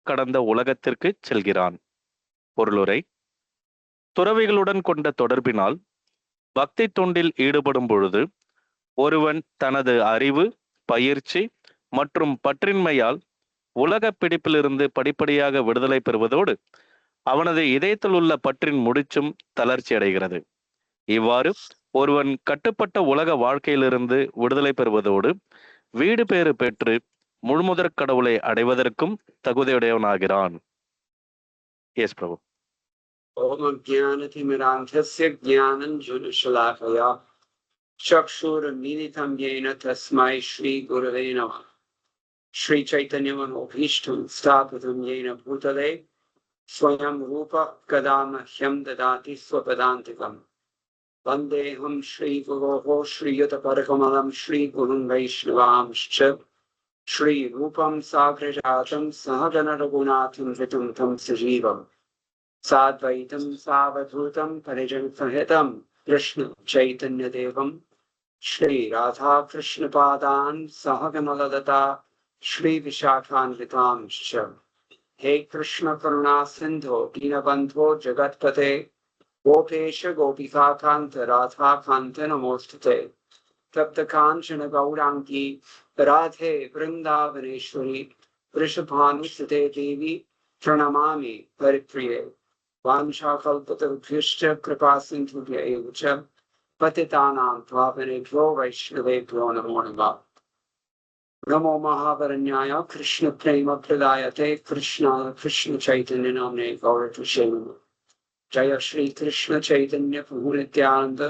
கடந்த உலகத்திற்கு செல்கிறான். பொருளுரை: துறவிகளுடன் கொண்ட தொடர்பினால் பக்தி தொண்டில் ஈடுபடும் பொழுது ஒருவன் தனது அறிவு, பயிற்சி மற்றும் பற்றின்மையால் உலக பிடிப்பிலிருந்து படிப்படியாக விடுதலை பெறுவதோடு அவனது இதயத்தில் உள்ள பற்றின் முடிச்சும் தளர்ச்சி அடைகிறது. இவ்வாறு ஒருவன் கட்டுப்பட்ட உலக வாழ்க்கையிலிருந்து விடுதலை பெறுவதோடு வீடு பேறு பெற்று முழுமுதற் கடவுளை அடைவதற்கும் தகுதியுடையவனாகிறான். எஸ் பிரபு. ஓம் அஜ்ஞானதிமிராந்தஸ்ய ஞானஞ்சனசலாகயா சக்ஷுர்மிலிதம் யேன தஸ்மை ஸ்ரீ குரவே நமः. ஸ்ரீ சைத்தன்யமனோபீஷ்டம் ஸ்தாபிதம் யேன பூதலே ஸ்வயம் ரூபः கதா மஹ்யம் ததாதி ஸ்வபதாந்திகம். வந்தேஹம் ஸ்ரீகுரோः ஸ்ரீயுதபரகமலம் ஸ்ரீகுரும் வைஷ்ணவாம்श्च श्रीरूपं साग्रजातं सहगणरघुनाथं वितं तं सजीवम् साद्वैतं सावधूतं परिजनसहितं कृष्ण चैतन्यदेवं श्रीराधाकृष्णपादान् सहगणललता श्रीविशाखान्वितांश्च. हे कृष्ण करुणा सिन्धो दीनबन्धो जगत्पते गोपेश गोपिकान्त राधाकान्त नमोस्तुते. तप्तकाञ्चन गौराङ्गी राधे वृन्दावनेश्वरी वृषभानुसुते देवी प्रणमामि हरिप्रिये. वाञ्छाकल्पतरुभ्यश्च कृपासिन्धुभ्य एव च पतितानां पावनेभ्यो वैष्णवेभ्यो नमो नमः. नमो महावरण्याय कृष्णप्रेमप्रदायते कृष्णाय कृष्णचैतन्यनाम्ने गौरतुष्ये नमः. जय श्री कृष्ण चैतन्य प्रभु नित्यानंद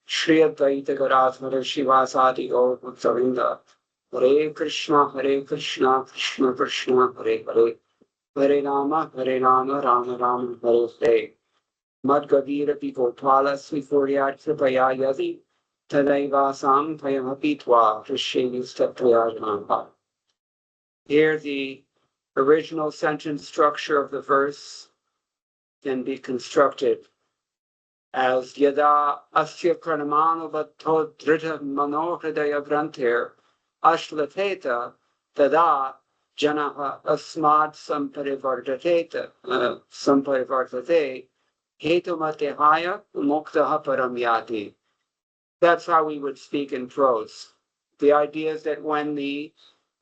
श्री अद्वैत गदाधर शिवासादि गौर भक्तवृंद. हरे कृष्ण कृष्ण कृष्ण हरे हरे, हरे राम राम राम हरे हरे. मद्गभीरपि गोपाल स्वीकुर्यात् कृपया यदि तदैवासां भयमपि त्वा हृष्येयुस्तत्वया नमः. Here the original sentence structure of the verse can be constructed as yada asya pranamanavatto drita manohridaya vrantir ashlateta tada janaha asmad samparivartate hetumatehaya muktaha paramyati. That's how we would speak in prose. The idea is that when the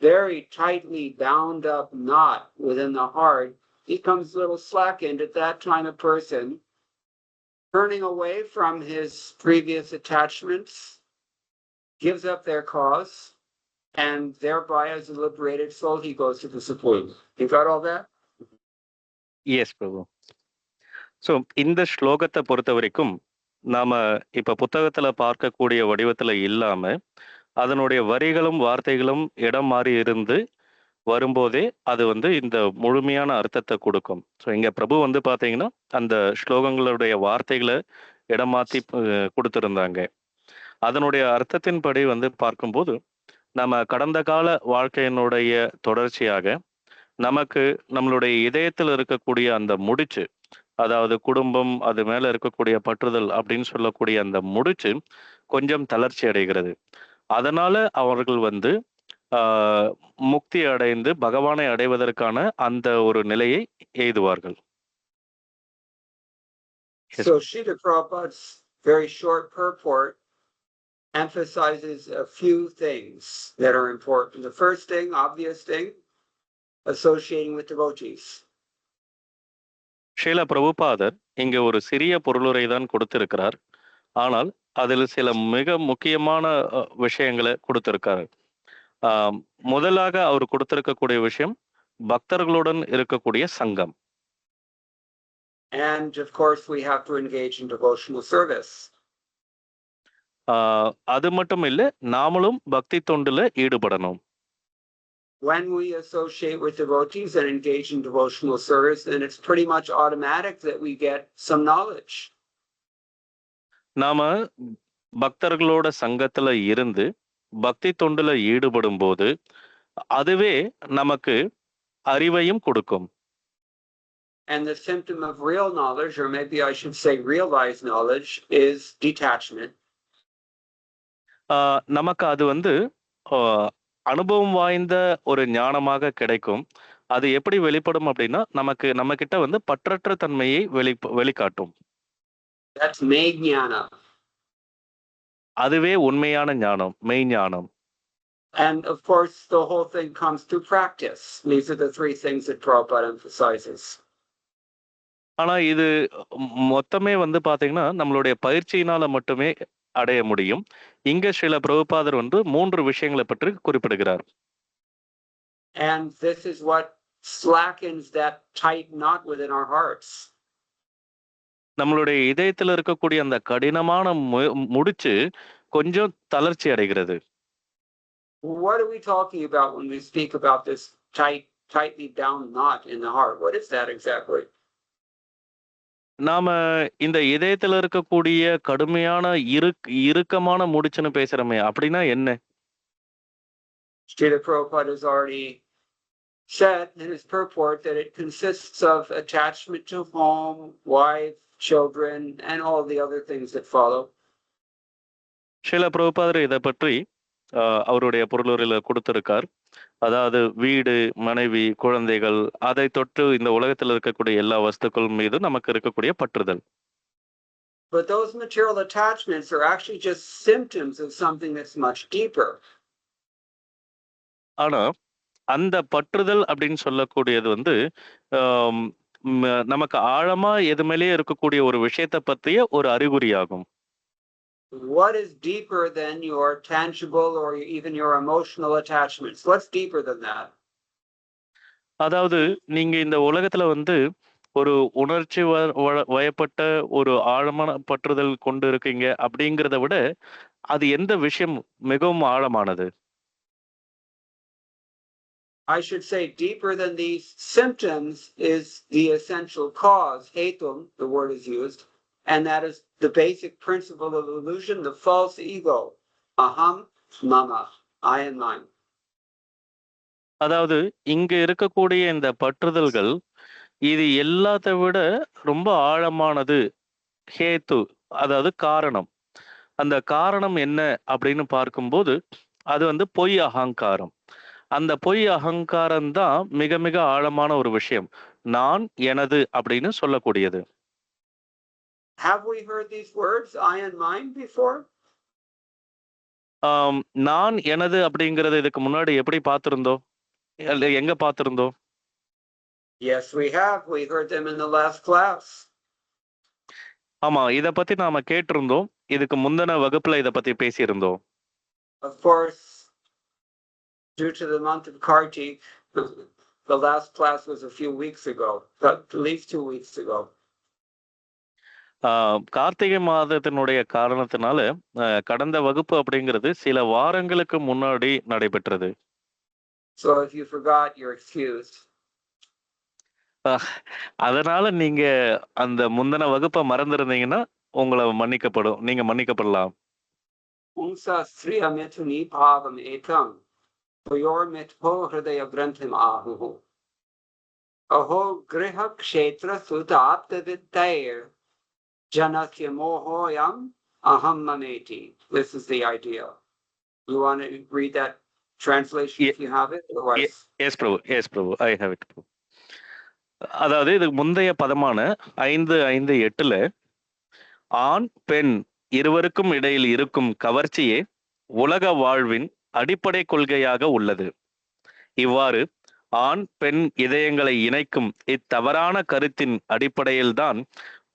very tightly bound up knot within the heart becomes a little slackened, at that time a person turning away from his previous attachments gives up their cause, and thereby as a liberated soul he goes to the Supreme. You got all that? Yes, Prabhu. So இந்த ஸ்லோகத்தை பொறுத்த வரைக்கும் நாம இப்ப புத்தகத்துல பார்க்கக்கூடிய வடிவத்துல இல்லாம அதனுடைய வரிகளும் வார்த்தைகளும் இடம் மாறி இருந்து வரும்போதே அது இந்த முழுமையான அர்த்தத்தை கொடுக்கும். ஸோ இங்க பிரபு பார்த்தீங்கன்னா அந்த ஸ்லோகங்களுடைய வார்த்தைகளை இடம் மாற்றி கொடுத்துருந்தாங்க. அதனுடைய அர்த்தத்தின்படி பார்க்கும்போது நம்ம கடந்த கால வாழ்க்கையினுடைய தொடர்ச்சியாக நமக்கு நம்மளுடைய இதயத்தில் இருக்கக்கூடிய அந்த முடிச்சு, அதாவது குடும்பம், அது மேல இருக்கக்கூடிய பற்றுதல் அப்படின்னு சொல்லக்கூடிய அந்த முடிச்சு கொஞ்சம் தளர்ச்சி அடைகிறது. அதனால அவர்கள் முக்தி அடைந்து பகவானை அடைவதற்கான அந்த ஒரு நிலையை எய்துவார்கள். So Srila Prabhupada's very short purport emphasizes a few things that are important. The first thing, obvious thing, associating with devotees. Srila பிரபுபாதர் இங்க ஒரு சிறிய பொருளுரை தான் கொடுத்திருக்கிறார். ஆனால் அதில் சில மிக முக்கியமான விஷயங்களை கொடுத்திருக்காரு. முதலாக அவர் கொடுத்திருக்கக்கூடிய விஷயம் பக்தர்களுடன் இருக்கக்கூடிய சங்கம். And of course we have to engage in devotional service. அது மட்டும் இல்ல, நாமளும் பக்தி தொண்டுல ஈடுபடணும். When we associate with devotees and engage in devotional service, then it's pretty much automatic that we get some knowledge. நாம பக்தர்களோட சங்கத்துல இருந்து பக்தி தொண்டுல ஈடுபடும் போது அதுவே நமக்கு அறிவையும் கொடுக்கும். And the symptom of real knowledge, or maybe I should say realized knowledge, is detachment. நமக்கு அது அனுபவம் வாய்ந்த ஒரு ஞானமாக கிடைக்கும். அது எப்படி வெளிப்படும் அப்படின்னா, நம்ம கிட்ட வந்து பற்றற்ற தன்மையை வெளிக்காட்டும். That's Meghnana. அதுவே உண்மையான ஞானம், மெய்ஞானம். And of course, the whole thing comes through practice. These are the three things that Prabhupada emphasizes. ஆனா இது மொத்தமே வந்து பார்த்தீங்கன்னா, நம்மளுடைய பயிற்சியினால மட்டுமே அடைய முடியும். இங்க ஸ்ரீல பிரபுபாதர் வந்து 3 விஷயங்கள பற்றி குறிப்பிடுகிறார். And this is what slackens that tight knot within our hearts. நம்மளுடைய இதயத்துல இருக்கக்கூடிய அந்த கடினமான முடிச்சு கொஞ்சம் தளர்ச்சி அடைகிறது. What are we talking about when we speak about this tightly bound knot in the heart? What is that exactly? நாம இந்த இதயத்துல இருக்கக்கூடிய கடுமையான இறுக்கமான முடிச்சுன்னு பேசுறோமே, அப்படின்னா என்ன? Srila Prabhupada has already said in his purport that it consists of attachment to home, wife, children, and all the other things that follow. Srila பிரபுபாதர் இதை பற்றி அவருடைய பொருளுரையில கொடுத்திருக்கார். அதாவது வீடு, மனைவி, குழந்தைகள், அதை தொட்டு இந்த உலகத்தில் இருக்கக்கூடிய எல்லா வஸ்துக்கள் மீது நமக்கு இருக்கக்கூடிய பற்றுதல். But those material attachments are actually just symptoms of something that's much deeper. ஆனா அந்த பற்றுதல் அப்படின்னு சொல்லக்கூடியது வந்து நமக்கு ஆழமா எது மேலேயே இருக்கக்கூடிய ஒரு விஷயத்தை பற்றிய ஒரு அறிகுறியாகும். What is deeper than your tangible or even your emotional attachments? What's deeper than that? அதாவது நீங்க இந்த உலகத்துல வந்து ஒரு உணர்ச்சி வயப்பட்ட ஒரு ஆழமான பற்றுதல் கொண்டு இருக்கீங்க அப்படிங்கிறத விட அது எந்த விஷயம் மிகவும் ஆழமானது? I should say deeper than these symptoms is the essential cause, hetum, the word is used, and that is the basic principle of illusion, the false ego, aham, mama, I and mine. அதாவது இங்க இருக்கக்கூடிய இந்த பற்றுதல்கள் இது எல்லாத்தை விட ரொம்ப ஆழமானது. ஹேத்து, அதாவது காரணம். அந்த காரணம் என்ன அப்படின்னு பார்க்கும்போது அது வந்து பொய் அகங்காரம். அந்த பொய் அகங்காரம் தான் மிக மிக ஆழமான ஒரு விஷயம். நான், எனது அப்படின்னு சொல்லக்கூடியது. Have we heard these words, I and mine, before? நான், எனது அப்படிங்கறது இதுக்கு முன்னாடி எப்படி பார்த்திருந்தோம்? எங்க பார்த்திருந்தோம்? Yes, we have. We heard them in the last class. ஆமா, இத பத்தி நாம கேட்டிருந்தோம். இதுக்கு முந்தின வகுப்புல இத பத்தி பேசியிருந்தோம். Of course, due to the month of Kartik, the last class was a few weeks ago, at least 2 weeks ago. Karthigai மாதத்தினுடைய காரணத்தினால கடந்த வகுப்பு அப்படிங்கிறது சில வாரங்களுக்கு முன்னாடி நடைபெற்றது. So if you forgot, you're excused. அதனால நீங்க அந்த முந்தின வகுப்பை மறந்திருந்தீங்கன்னா உங்களை மன்னிக்கப்படும், நீங்க மன்னிக்கப்படலாம். Unsa sriyamethuni bhavam ekam payormitho hridaya granthim ahuhu aho griha kshetra sutapta vittair janakya mohoyam aham mameti. This is the idea. You want to read that translation if you have it? Otherwise... Yes, Prabhu. I have it, Prabhu. அதாவது இதுக்கு முந்தைய பதமான 5:5:8 ஆண் பெண் இருவருக்கும் இடையில் இருக்கும் கவர்ச்சியே உலக வாழ்வின் அடிப்படை கொள்கையாக உள்ளது. இவ்வாறு ஆண் பெண் இதயங்களை இணைக்கும் இத்தவறான கருத்தின் அடிப்படையில்தான்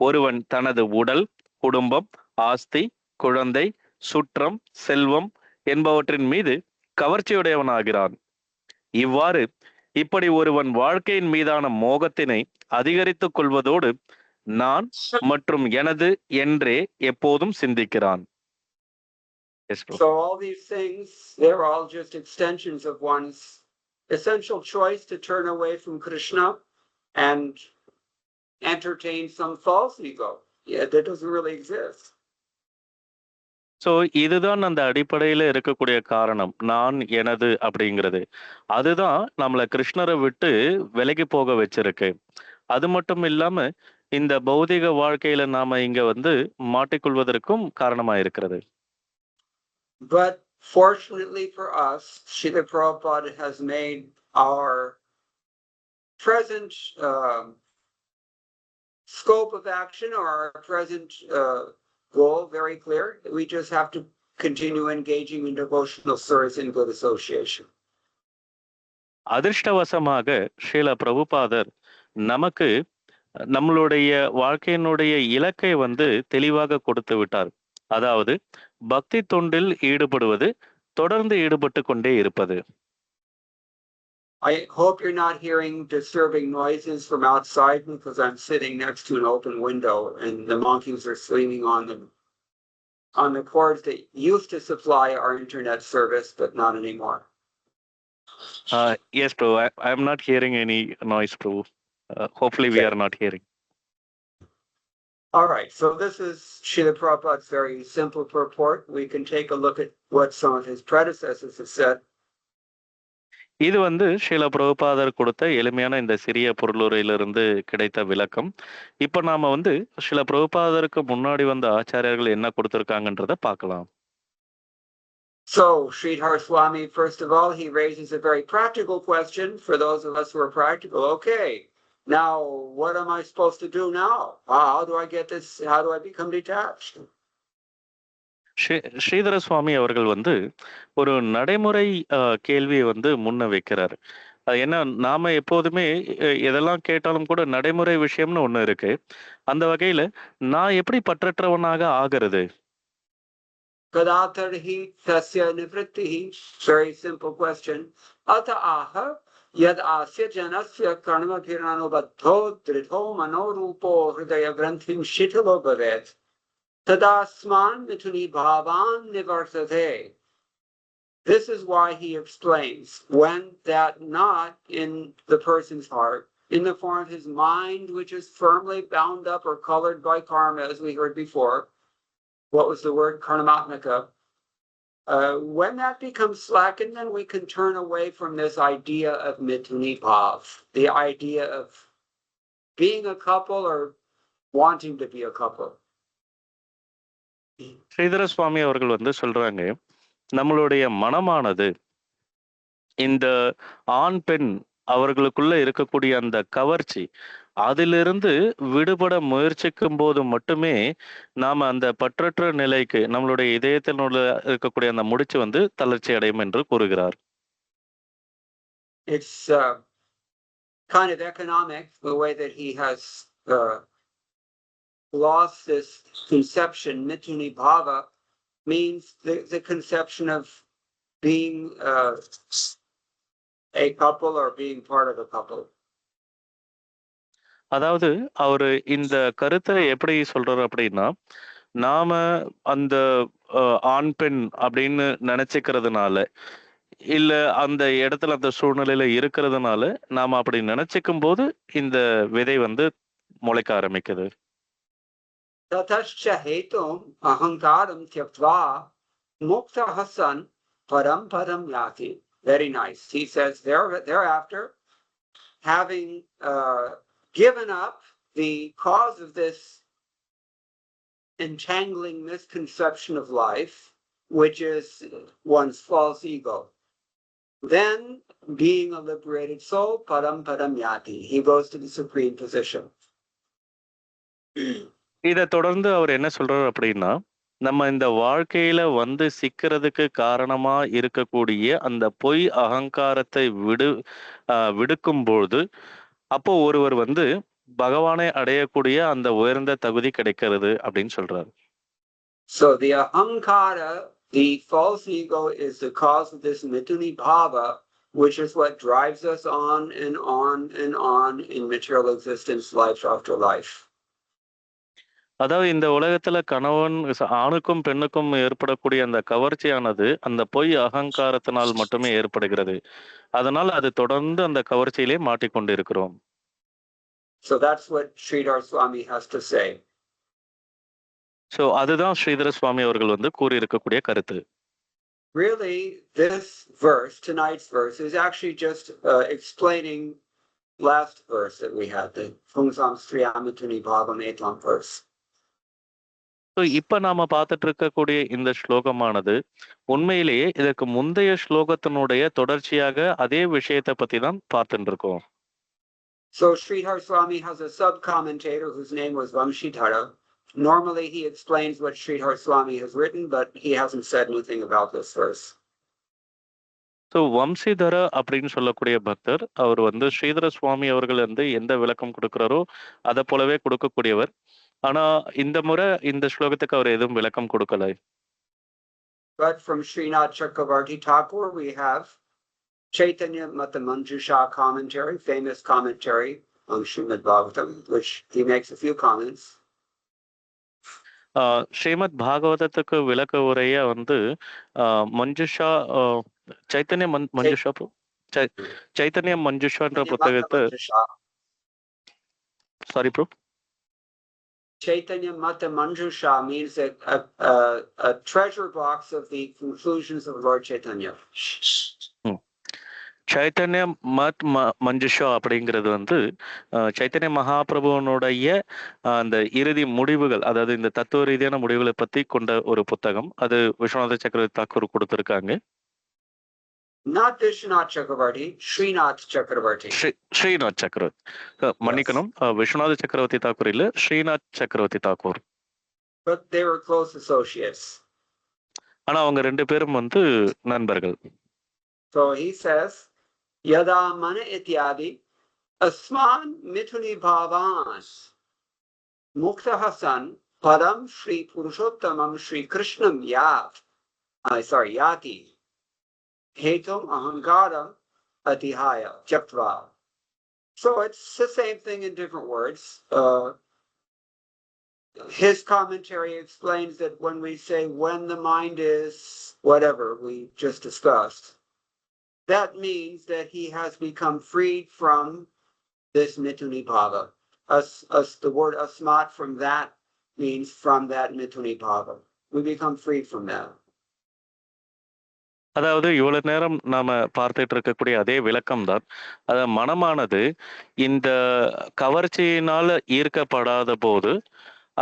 ஒருவன் தனது உடல், குடும்பம், ஆஸ்தி, குழந்தை, சுற்றம், செல்வம் என்பவற்றின் மீது கவர்ச்சியுடையவனாகிறான். இவ்வாறு இப்படி ஒருவன் வாழ்க்கையின் மீதான மோகத்தினை அதிகரித்துக் கொள்வதோடு நான் மற்றும் எனது என்றே எப்போதும் சிந்திக்கிறான். So all these things, they're all just extensions of one's essential choice to turn away from Krishna and entertain some false ego. Yeah, that doesn't really exist. So இதுதான் அந்த அடிப்படையில இருக்கக்கூடிய காரணம், நான், எனது அப்படிங்கிறது. அதுதான் நம்மளை கிருஷ்ணரை விட்டு விலகி போக வச்சிருக்கு. அது மட்டும் இல்லாம இந்த பௌதிக வாழ்க்கையில நாம இங்க வந்து மாட்டிக்கொள்வதற்கும் காரணமா இருக்கிறது. But fortunately for us, Srila Prabhupada has made our present scope of action or our present goal very clear. We just have to continue engaging in devotional service and good association. அதிர்ஷ்டவசமாக ஸ்ரீல பிரபுபாதர் நமக்கு நம்மளுடைய வாழ்க்கையினுடைய இலக்கை வந்து தெளிவாக கொடுத்து விட்டார். அதாவது பக்தி தொண்டில் ஈடுபடுவது, தொடர்ந்து ஈடுபட்டு கொண்டே இருப்பது. I hope you're not hearing disturbing noises from outside because I'm sitting next to an open window and the monkeys are swinging on the cords that used to supply our internet service, but not anymore. Yes, Prabhu. I'm not hearing any noise, Prabhu. Hopefully we are not hearing. All right, so this is Srila Prabhupada's very simple purport. We can take a look at what some of his predecessors have said. இது வந்து ஸ்ரீல பிரபுபாதர் கொடுத்த எளிமையான இந்த சிறிய பொருளுரையிலிருந்து கிடைத்த விளக்கம். இப்ப நாம வந்து ஸ்ரீல பிரபுபாதருக்கு முன்னாடி வந்த ஆச்சாரியர்கள் என்ன கொடுத்திருக்காங்கன்றத பார்க்கலாம். So Sridhar Swami, first of all, he raises a very practical question for those of us who are practical. Okay, now what am I supposed to do now? How do I get this? How do I become detached? Sridhara சுவாமி அவர்கள் வந்து ஒரு நடைமுறை கேள்வியை வந்து முன்ன வைக்கிறார். ஏன்னா நாம எப்போதுமே எதெல்லாம் கேட்டாலும் கூட நடைமுறை விஷயம்னு ஒண்ணு இருக்கு. அந்த வகையில நான் எப்படி பற்றற்றவனாக ஆகிறது? Kadatarhi tasya nivrittihi. Very simple question. Ata aha yad asya janasya karma piranobadho dritho manorupo hridaya granthim shitalo bhavet. Tadasman mituni bhavan nivartate. This is why he explains when that knot in the person's heart, in the form of his mind, which is firmly bound up or colored by karma, as we heard before. What was the word? Karnamatmika. When that becomes slackened, then we can turn away from this idea of mituni bhav, the idea of being a couple or wanting to be a couple. Sridhara சுவாமி அவர்கள் வந்து சொல்றாங்க, நம்மளுடைய மனமானது இந்த ஆண் பெண் அவர்களுக்குள்ள இருக்கக்கூடிய அந்த கவர்ச்சி, அதிலிருந்து விடுபட முயற்சிக்கும் போது மட்டுமே நாம அந்த பற்றற்ற நிலைக்கு நம்மளுடைய இதயத்தில் இருக்கக்கூடிய அந்த முடிச்சு வந்து தளர்ச்சி அடையும் என்று கூறுகிறார். It's kind of economic the way that he has lost this conception. Mituni bhava means the conception of being a couple or being part of a couple. அதாவது அவரு இந்த கருத்தை எப்படி சொல்றாரு அப்படின்னா, நாம அந்த ஆண் பெண் அப்படின்னு நினைச்சுக்கிறதுனால, இல்ல அந்த இடத்துல அந்த சூழ்நிலையில இருக்கிறதுனால நாம அப்படி நினைச்சுக்கும் போது இந்த விதை வந்து முளைக்க ஆரம்பிக்குது. Tatascha hetum ahankaram tyaktva muktah san param padam yati. Very nice. He says thereafter, having given up the cause of this entangling misconception of life, which is one's false ego, then being a liberated soul, param padam yati, he goes to the supreme position. இதை தொடர்ந்து அவர் என்ன சொல்றாரு அப்படின்னா, நம்ம இந்த வாழ்க்கையில வந்து சிக்கிறதுக்கு காரணமா இருக்கக்கூடிய அந்த பொய் அகங்காரத்தை விடுக்கும்போது அப்போ ஒருவர் வந்து பகவானை அடையக்கூடிய அந்த உயர்ந்த தகுதி கிடைக்கிறது அப்படின்னு சொல்றாரு. So the ahankara, the false ego, is the cause of this mituni bhava, which is what drives us on and on and on in material existence, life after life. அதாவது இந்த உலகத்துல கணவன் ஆணுக்கும் பெண்ணுக்கும் ஏற்படக்கூடிய அந்த கவர்ச்சியானது அந்த பொய் அகங்காரத்தினால் மட்டுமே ஏற்படுகிறது. அதனால் அது தொடர்ந்து அந்த கவர்ச்சியிலே மாட்டிக்கொண்டு இருக்கிறோம். So that's what Sridhar Swami has to say. So அதுதான் ஸ்ரீதர சுவாமி அவர்கள் வந்து கூறி இருக்கக்கூடிய கருத்து. Really, this verse, tonight's verse, is actually just explaining last verse that we had, the Phungsam Striyamatuni Bhagam Etam verse. So இப்ப நாம பார்த்துட்டு இருக்கக்கூடிய இந்த ஸ்லோகமானது உண்மையிலேயே இதற்கு முந்தைய ஸ்லோகத்தினுடைய தொடர்ச்சியாக அதே விஷயத்தை பத்தி தான் பார்த்துட்டு இருக்கோம். So Sridhar Swami has a sub-commentator whose name was Vamshidhara. Normally he explains what Sridhar Swami has written, but he hasn't said anything about this verse. So வம்சிதர அப்படின்னு சொல்லக்கூடிய பக்தர் அவர் வந்து ஸ்ரீதர சுவாமி அவர்கள் வந்து எந்த விளக்கம் கொடுக்குறாரோ அதை போலவே கொடுக்கக்கூடியவர். ஆனா இந்த முறை இந்த ஸ்லோகத்துக்கு அவர் எதுவும் விளக்கம் கொடுக்கல. But from Srinath Chakravarti Thakur we have Chaitanya Mata Manjusha commentary, famous commentary on Srimad Bhagavatam, which he makes a few comments. Srimad பாகவதத்துக்கு விளக்க உரைய வந்து மஞ்சுஷா சைத்தன்ய மஞ்சுஷா சைத்தன்ய மஞ்சுஷான்ற புத்தகத்தை sorry bro Chaitanya Mata Manjusha means a treasure box of the conclusions of Lord Chaitanya. Chaitanya மத் மஞ்சுஷா அப்படிங்கிறது வந்து சைத்தன்ய மகாபிரபுவனுடைய அந்த இறுதி முடிவுகள், அதாவது இந்த தத்துவ ரீதியான முடிவுகளை பத்தி கொண்ட ஒரு புத்தகம். அது விஸ்வநாத சக்கரவர்த்தி தாக்கூர் கொடுத்திருக்காங்க. Not Vishwanath Chakravarti, Srinath Chakravarti. Srinath சக்கரவர்த்தி, மன்னிக்கணும், விஸ்வநாத சக்கரவர்த்தி தாக்கூர் இல்ல, ஸ்ரீநாத் சக்கரவர்த்தி Thakur. But they were close associates. ஆனா அவங்க ரெண்டு பேரும் வந்து நண்பர்கள். So he says, Yada mana ityadi asman mithuni bhavan mukta hasan padam Shri Purushottamam Shri Krishnam yati hetum ahankaram atihaya chaptva. So it's the same thing in different words. His commentary explains that when we say when the mind is whatever we just discussed, that means that he has become freed from this Mithuni Bhava. The word asmat from that means from that Mithuni Bhava. We become freed from that. அதாவது இவ்வளவு நேரம் நாம பார்த்துட்டு இருக்கக்கூடிய அதே விளக்கம் தான். அதாவது மனமானது இந்த கவர்ச்சியினால ஈர்க்கப்படாத போது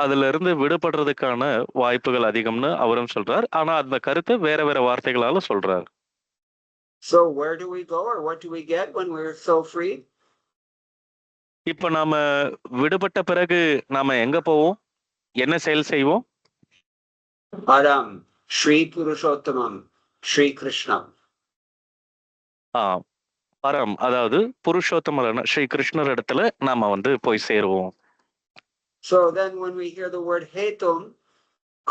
அதுல இருந்து விடுபடுறதுக்கான வாய்ப்புகள் அதிகம்னு அவரும் சொல்றார். ஆனா அந்த கருத்தை வேற வேற வார்த்தைகளால சொல்றார். So where do we go or what do we get when we're so free? இப்ப நாம விடுபட்ட பிறகு நாம எங்க போவோம், என்ன செயல் செய்வோம்? Param Shri Purushottamam Shri Krishna. பரம் அதாவது புருஷோத்தமரான ஸ்ரீ கிருஷ்ணர் இடத்துல நாம வந்து போய் சேருவோம். So then when we hear the word hetum,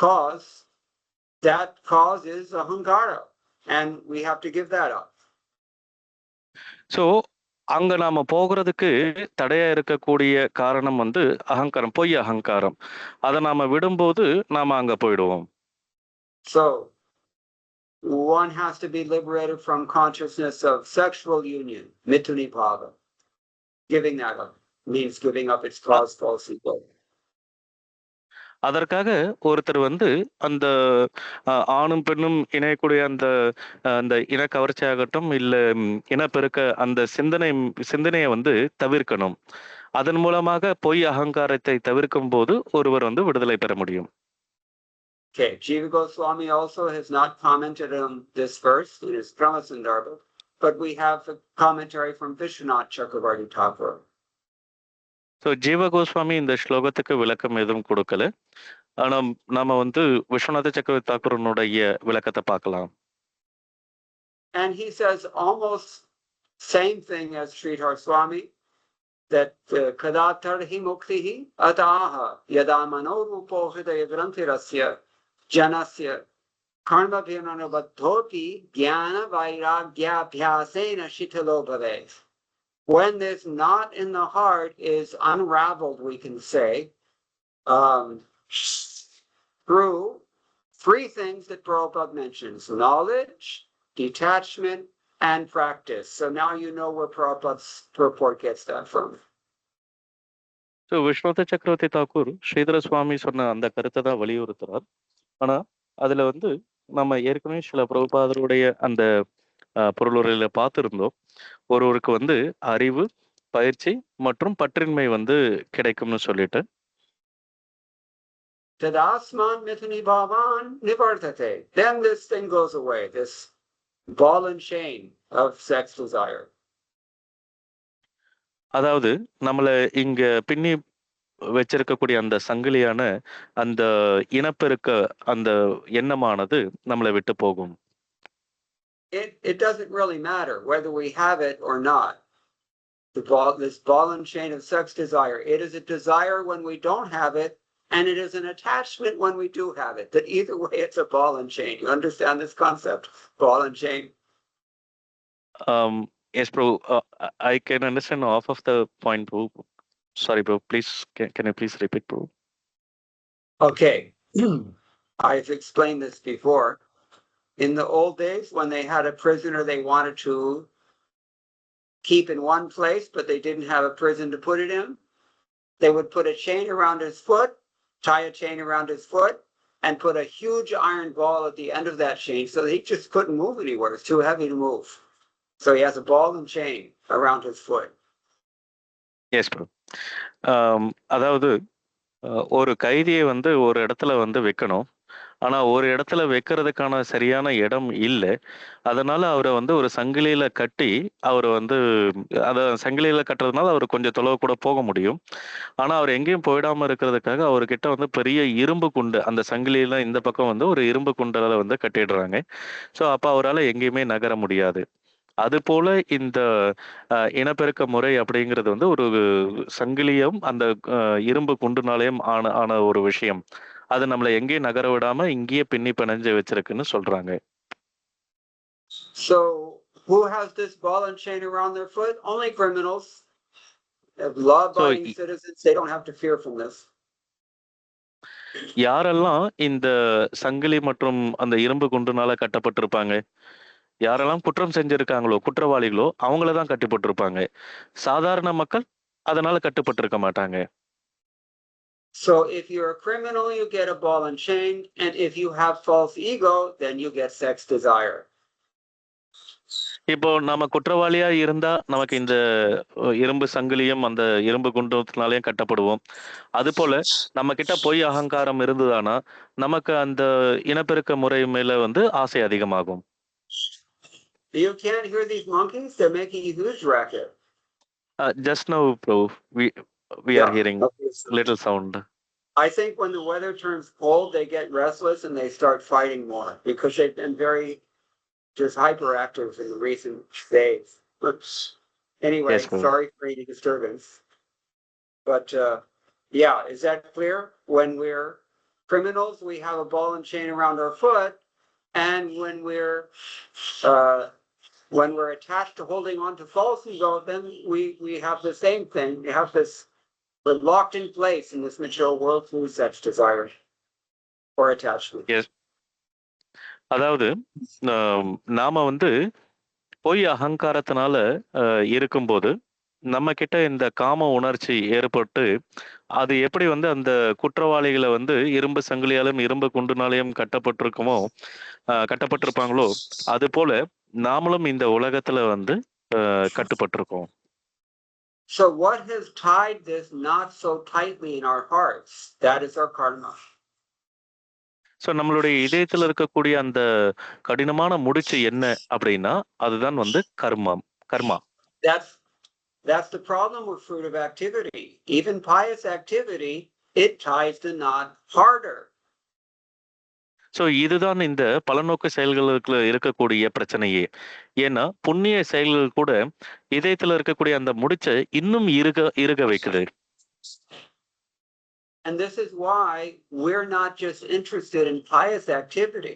cause, that cause is ahankara. And we have to give that up. So அங்க நாம போகிறதுக்கு தடையா இருக்கக்கூடிய காரணம் வந்து அகங்காரம், பொய் அகங்காரம். அதை நாம விடும்போது நாம அங்க போயிடுவோம். So one has to be liberated from consciousness of sexual union, mithuni bhava. Giving that up means giving up its cause, false ego. அதற்காக ஒருத்தர் வந்து அந்த ஆணும் பெண்ணும் இணையக்கூடிய அந்த இன கவர்ச்சியாகட்டும் இல்ல இனப்பெருக்க அந்த சிந்தனையை வந்து தவிர்க்கணும். அதன் மூலமாக பொய் அகங்காரத்தை தவிர்க்கும் போது ஒருவர் வந்து விடுதலை பெற முடியும். Okay, Jiva Goswami also has not commented on this verse in his Brahmasandarbha, but we have a commentary from Vishwanath Chakravarti Thakur. So ஜீவ கோஸ்வாமி இந்த ஸ்லோகத்துக்கு விளக்கம் எதுவும் கொடுக்கல. ஆனா நாம வந்து விஸ்வநாத சக்கரவர்த்தி தாக்கூரனுடைய விளக்கத்தை பார்க்கலாம். And he says almost same thing as Sridhar Swami, that kadatarhi muktihi ataha yada manorupo hridaya granthirasya janasya karma bhinanabadhoti jnana vairagyabhyasena shitalo bhavet. When this knot in the heart is unraveled, we can say, through three things that Prabhupada mentions: knowledge, detachment, and practice. So now you know where Prabhupada's purport gets that from. So Viswanatha Chakravarti Thakur Sridhara சுவாமி சொன்ன அந்த கருத்தை தான் வலியுறுத்துறார். ஆனா அதுல வந்து நம்ம ஏற்கனவே சில பிரபுபாதருடைய அந்த பொருளுரையில பார்த்திருந்தோம். ஒருவருக்கு வந்து அறிவு, பயிற்சி மற்றும் பற்றின்மை வந்து கிடைக்கும்னு சொல்லிட்டு. tadasman mithuni bhavan nivartate. Then this thing goes away, this ball and chain of sex desire. அதாவது நம்மள இங்க பின்னி வச்சிருக்கக்கூடிய அந்த சங்கிலியான அந்த இனப்பெருக்க அந்த எண்ணமானது நம்மளை விட்டு போகும். It doesn't really matter whether we have it or not. This ball and chain of sex desire, it is a desire when we don't have it, and it is an attachment when we do have it. That either way, it's a ball and chain. You understand this concept, ball and chain? Yes, bro. I can understand half of the point, bro. Sorry, bro. Please, can you please repeat, bro? Okay. I've explained this before. In the old days, when they had a prisoner they wanted to keep in one place, but they didn't have a prison to put it in, they would put a chain around his foot, tie a chain around his foot, and put a huge iron ball at the end of that chain so that he just couldn't move anywhere. It's too heavy to move. So he has a ball and chain around his foot. Yes, bro. அதாவது ஒரு கைதியை வந்து ஒரு இடத்துல வந்து வைக்கணும். ஆனா ஒரு இடத்துல வைக்கிறதுக்கான சரியான இடம் இல்லை. அதனால அவரை வந்து ஒரு சங்கிலியில கட்டி அவர் வந்து அதை சங்கிலியில கட்டுறதுனால அவர் கொஞ்சம் தொலைவு கூட போக முடியும். ஆனா அவர் எங்கேயும் போயிடாம இருக்கிறதுக்காக அவர்கிட்ட வந்து பெரிய இரும்பு குண்டு அந்த சங்கிலியில இந்த பக்கம் வந்து ஒரு இரும்பு குண்டால வந்து கட்டிடுறாங்க. ஸோ அப்போ அவரால் எங்கேயுமே நகர முடியாது. அது போல இந்த இனப்பெருக்க முறை அப்படிங்கிறது வந்து ஒரு சங்கிலியும் அந்த இரும்பு குண்டுனாலையும் ஆன ஒரு விஷயம். அது நம்மளை எங்கேயும் நகர விடாம இங்கேயே பின்னி பிணைஞ்சு வச்சிருக்குன்னு சொல்றாங்க. So who has this ball and chain around their foot? Only criminals. Law-abiding citizens, they don't have to fear from this. யாரெல்லாம் இந்த சங்கிலி மற்றும் அந்த இரும்பு குண்டுனால கட்டப்பட்டிருப்பாங்க, யாரெல்லாம் குற்றம் செஞ்சிருக்காங்களோ குற்றவாளிகளோ அவங்கள தான் கட்டுப்பட்டிருப்பாங்க. சாதாரண மக்கள் அதனால கட்டுப்பட்டிருக்க மாட்டாங்க. So if you're a criminal, you get a ball and chain, and if you have false ego, then you get sex desire. இப்போ நம்ம குற்றவாளியா இருந்தா நமக்கு இந்த இரும்பு சங்கிலியும் அந்த இரும்பு குண்டத்தினாலையும் கட்டப்படுவோம். அது போல நம்ம கிட்ட பொய் அகங்காரம் இருந்ததானா நமக்கு அந்த இனப்பெருக்க முறை மேல வந்து ஆசை அதிகமாகும். You can't hear these monkeys? They're making a huge racket. Just now, bro, we are hearing little sound. I think when the weather turns cold, they get restless and they start fighting more because they've been very just hyperactive in the recent days. Anyway, Yes, sorry for any disturbance. But yeah, is that clear? When we're criminals, we have a ball and chain around our foot, and when we're attached to holding on to false ego, then we have the same thing. We have this, we're locked in place in this material world through such desire or attachment. Yes. அதாவது நாம வந்து பொய் அகங்காரத்தினால இருக்கும்போது நம்ம கிட்ட இந்த காம உணர்ச்சி ஏற்பட்டு அது எப்படி வந்து அந்த குற்றவாளிகளை வந்து இரும்பு சங்கிலியாலும் இரும்பு குண்டுனாலையும் கட்டப்பட்டிருப்பாங்களோ அது போல நாமளும் இந்த உலகத்துல வந்து கட்டுப்பட்டிருக்கோம். So what has tied this knot so tightly in our hearts? That is our karma. So நம்மளுடைய இதயத்தில் இருக்கக்கூடிய அந்த கடினமான முடிச்சு என்ன அப்படின்னா அதுதான் வந்து கர்மா. That's the problem with fruitive activity. Even pious activity, it ties the knot harder. So இதுதான் இந்த பலநோக்கு செயல்களுக்கு இருக்கக்கூடிய பிரச்சனையே. ஏன்னா புண்ணிய செயல்கள் கூட இதயத்தில் இருக்கக்கூடிய அந்த முடிச்சை இன்னும் இருக வைக்குது. And this is why we're not just interested in pious activity.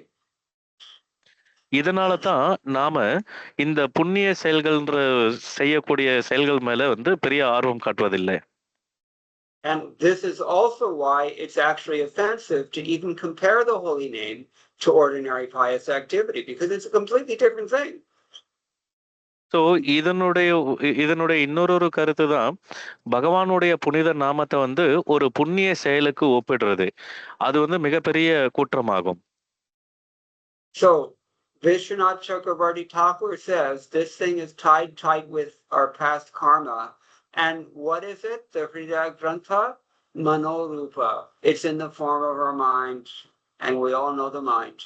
இதனால தான் நாம இந்த புண்ணிய செயல்கள்ன்ற செய்யக்கூடிய செயல்கள் மேல வந்து பெரிய ஆர்வம் காட்டுவதில்லை. And this is also why it's actually offensive to even compare the holy name to ordinary pious activity, because it's a completely different thing. So இதனுடைய இன்னொரு கருத்து தான் பகவானுடைய புனித நாமத்தை வந்து ஒரு புண்ணிய செயலுக்கு ஒப்பிடுறது. அது வந்து மிகப்பெரிய குற்றமாகும். So Vishwanath Chakravarti Thakur says this thing is tied tight with our past karma. And what is it? The Hridaya Grantha? manorupa. It's in the form of our mind, and we all know the mind.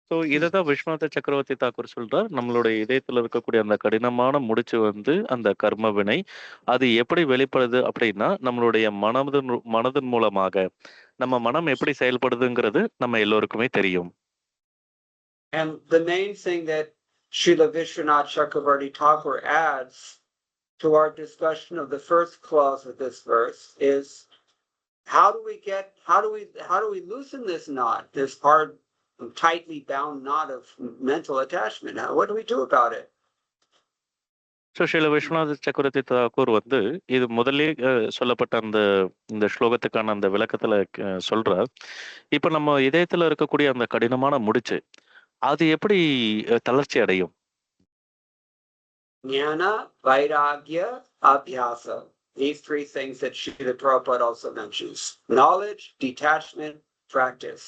So இதை தான் விஸ்வநாத சக்கரவர்த்தி தாக்கூர் சொல்றார். நம்மளுடைய இதயத்தில் இருக்கக்கூடிய அந்த கடினமான முடிச்சு வந்து அந்த கர்ம வினை, அது எப்படி வெளிப்படுது அப்படின்னா நம்மளுடைய மனதின் மூலமாக நம்ம மனம் எப்படி செயல்படுதுங்கிறது நம்ம எல்லோருக்குமே தெரியும். And the main thing that Srila Vishwanath Chakravarti Thakur adds to our discussion of the first clause of this verse is how do we loosen this knot, this hard, tightly bound knot of mental attachment? What do we do about it? So Srila Vishwanatha Chakravarti Thakur வந்து இது முதல்லே சொல்லப்பட்ட இந்த ஸ்லோகத்துக்கான அந்த விளக்கத்துல சொல்றார். இப்ப நம்ம இதயத்துல இருக்கக்கூடிய அந்த கடினமான முடிச்சு அது எப்படி தளர்ச்சி அடையும்? Jnana, Vairagya, Abhyasa. These three things that Srila Prabhupada also mentions. Knowledge, detachment, practice.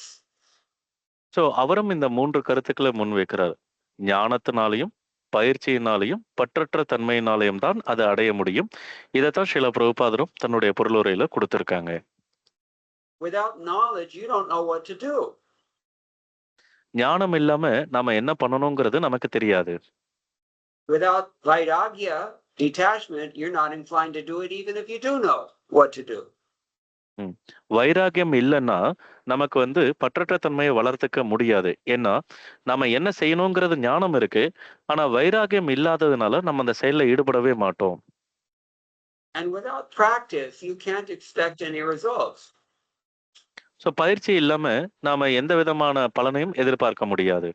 So அவரும் இந்த 3 கருத்துக்களை முன்வைக்கிறார். ஞானத்தினாலையும் பயிற்சியினாலையும் பற்றற்ற தன்மையினாலையும் தான் அதை அடைய முடியும். இதைத்தான் ஸ்ரீல பிரபுபாதரும் தன்னுடைய பொருளுரையில கொடுத்திருக்காங்க. Without knowledge, you don't know what to do. ஞானம் இல்லாம நாம என்ன பண்ணணுங்கிறது நமக்கு தெரியாது. Without vairagya, detachment, you're not inclined to do it even if you do know what to do. வைராகியம் இல்லைன்னா நமக்கு வந்து பற்றற்ற தன்மையை வளர்த்துக்க முடியாது. ஏன்னா நம்ம என்ன செய்யணுங்கிறது ஞானம் இருக்கு, ஆனா வைராகியம் இல்லாததுனால நம்ம அந்த செயல்ல ஈடுபடவே மாட்டோம். And without practice, you can't expect any results. So பயிற்சி இல்லாம நாம எந்த விதமான பலனையும் எதிர்பார்க்க முடியாது.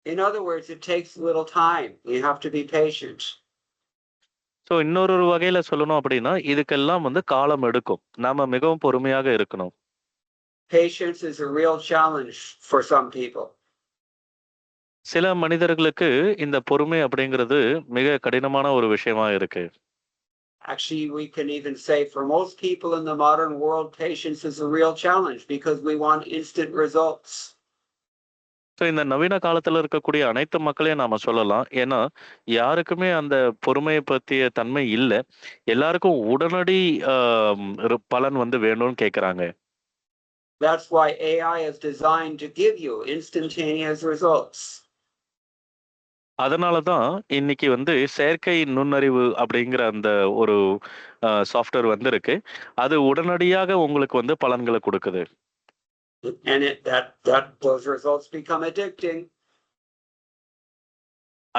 In other words, it takes a little time. You have to be patient. So இன்னொரு வகையில சொல்லணும் அப்படின்னா இதுக்கெல்லாம் வந்து காலம் எடுக்கும். நாம மிகவும் பொறுமையாக இருக்கணும். Patience is a real challenge for some people. சில மனிதர்களுக்கு இந்த பொறுமை அப்படிங்கிறது மிக கடினமான ஒரு விஷயமா இருக்கு. Actually, we can even say for most people in the modern world, patience is a real challenge because we want instant results. So இந்த நவீன காலத்துல இருக்கக்கூடிய அனைத்து மக்களையும் நாம சொல்லலாம். ஏன்னா யாருக்குமே அந்த பொறுமையை பற்றிய தன்மை இல்லை. எல்லாருக்கும் உடனடி பலன் வந்து வேணும்னு கேட்குறாங்க. That's why AI is designed to give you instantaneous results. அதனால தான் இன்னைக்கு வந்து செயற்கை நுண்ணறிவு அப்படிங்கிற அந்த ஒரு சாஃப்ட்வேர் வந்து இருக்கு. அது உடனடியாக உங்களுக்கு வந்து பலன்களை கொடுக்குது. And those results become addicting.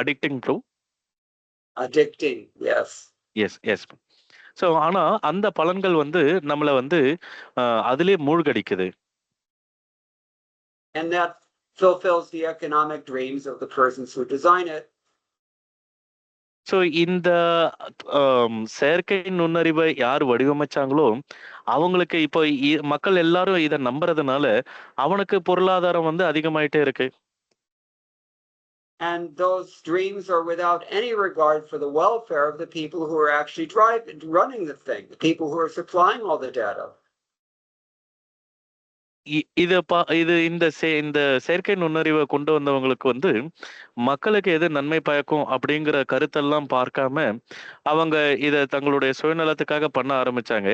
Addicting bro? Addicting, yes. Yes. So ஆனா அந்த பலன்கள் வந்து நம்மளை வந்து அதிலே மூழ்கடிக்குது. And that fulfills the economic dreams of the persons who design it. So இந்த செயற்கை நுண்ணறிவை யார் வடிவமைச்சாங்களோ அவங்களுக்கு இப்போ மக்கள் எல்லாரும் இதை நம்புறதுனால அவனுக்கு பொருளாதாரம் வந்து அதிகமாயிட்டே இருக்கு. And those dreams are without any regard for the welfare of the people who are actually running the thing, the people who are supplying all the data. இது இந்த செயற்கை நுண்ணறிவை கொண்டு வந்தவங்களுக்கு வந்து மக்களுக்கு எது நன்மை பயக்கும் அப்படிங்கிற கருத்தெல்லாம் பார்க்காம அவங்க இதை தங்களுடைய சுயநலத்துக்காக பண்ண ஆரம்பிச்சாங்க.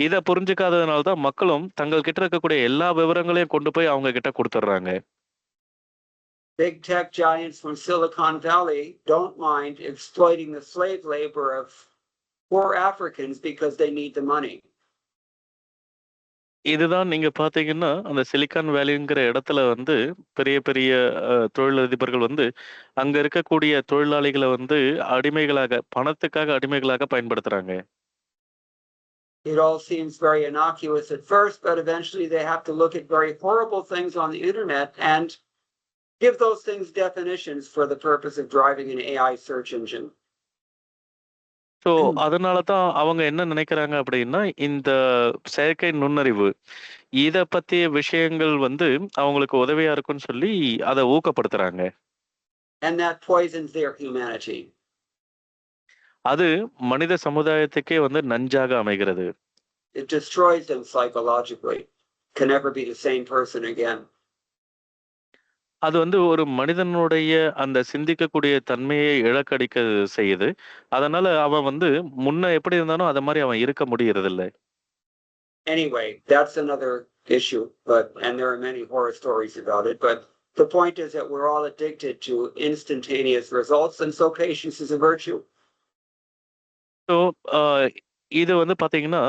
இதை புரிஞ்சுக்காததுனால தான் மக்களும் தங்கள் கிட்ட இருக்கக்கூடிய எல்லா விவரங்களையும் கொண்டு போய் அவங்க கிட்ட கொடுத்துட்றாங்க. Big tech giants from Silicon Valley don't mind exploiting the slave labor of poor Africans because they need the money. இதுதான் நீங்க பாத்தீங்கன்னா அந்த சிலிக்கான் வேலிங்கிற இடத்துல வந்து பெரிய பெரிய தொழிலதிபர்கள் வந்து அங்க இருக்கக்கூடிய தொழிலாளிகளை வந்து அடிமைகளாக பணத்துக்காக அடிமைகளாக பயன்படுத்துறாங்க. It all seems very innocuous at first, but eventually they have to look at very horrible things on the internet and give those things definitions for the purpose of driving an AI search engine. So அதனால தான் அவங்க என்ன நினைக்கிறாங்க அப்படின்னா இந்த செயற்கை நுண்ணறிவு இதை பற்றிய விஷயங்கள் வந்து அவங்களுக்கு உதவியா இருக்குன்னு சொல்லி அதை ஊக்கப்படுத்துறாங்க. And that poisons their humanity. அது மனித சமுதாயத்துக்கே வந்து நஞ்சாக அமைகிறது. It destroys them psychologically. Can never be the same person again. அது வந்து ஒரு மனிதனுடைய அந்த சிந்திக்கக்கூடிய தன்மையை இழக்கடிக்க செய்யுது. அதனால அவன் வந்து முன்ன எப்படி இருந்தானோ அத மாதிரி அவன் இருக்க முடியறதில்ல. Anyway, that's another issue, and there are many horror stories about it, but the point is that we're all addicted to instantaneous results, and so patience is a virtue. So இது வந்து பார்த்தீங்கன்னா,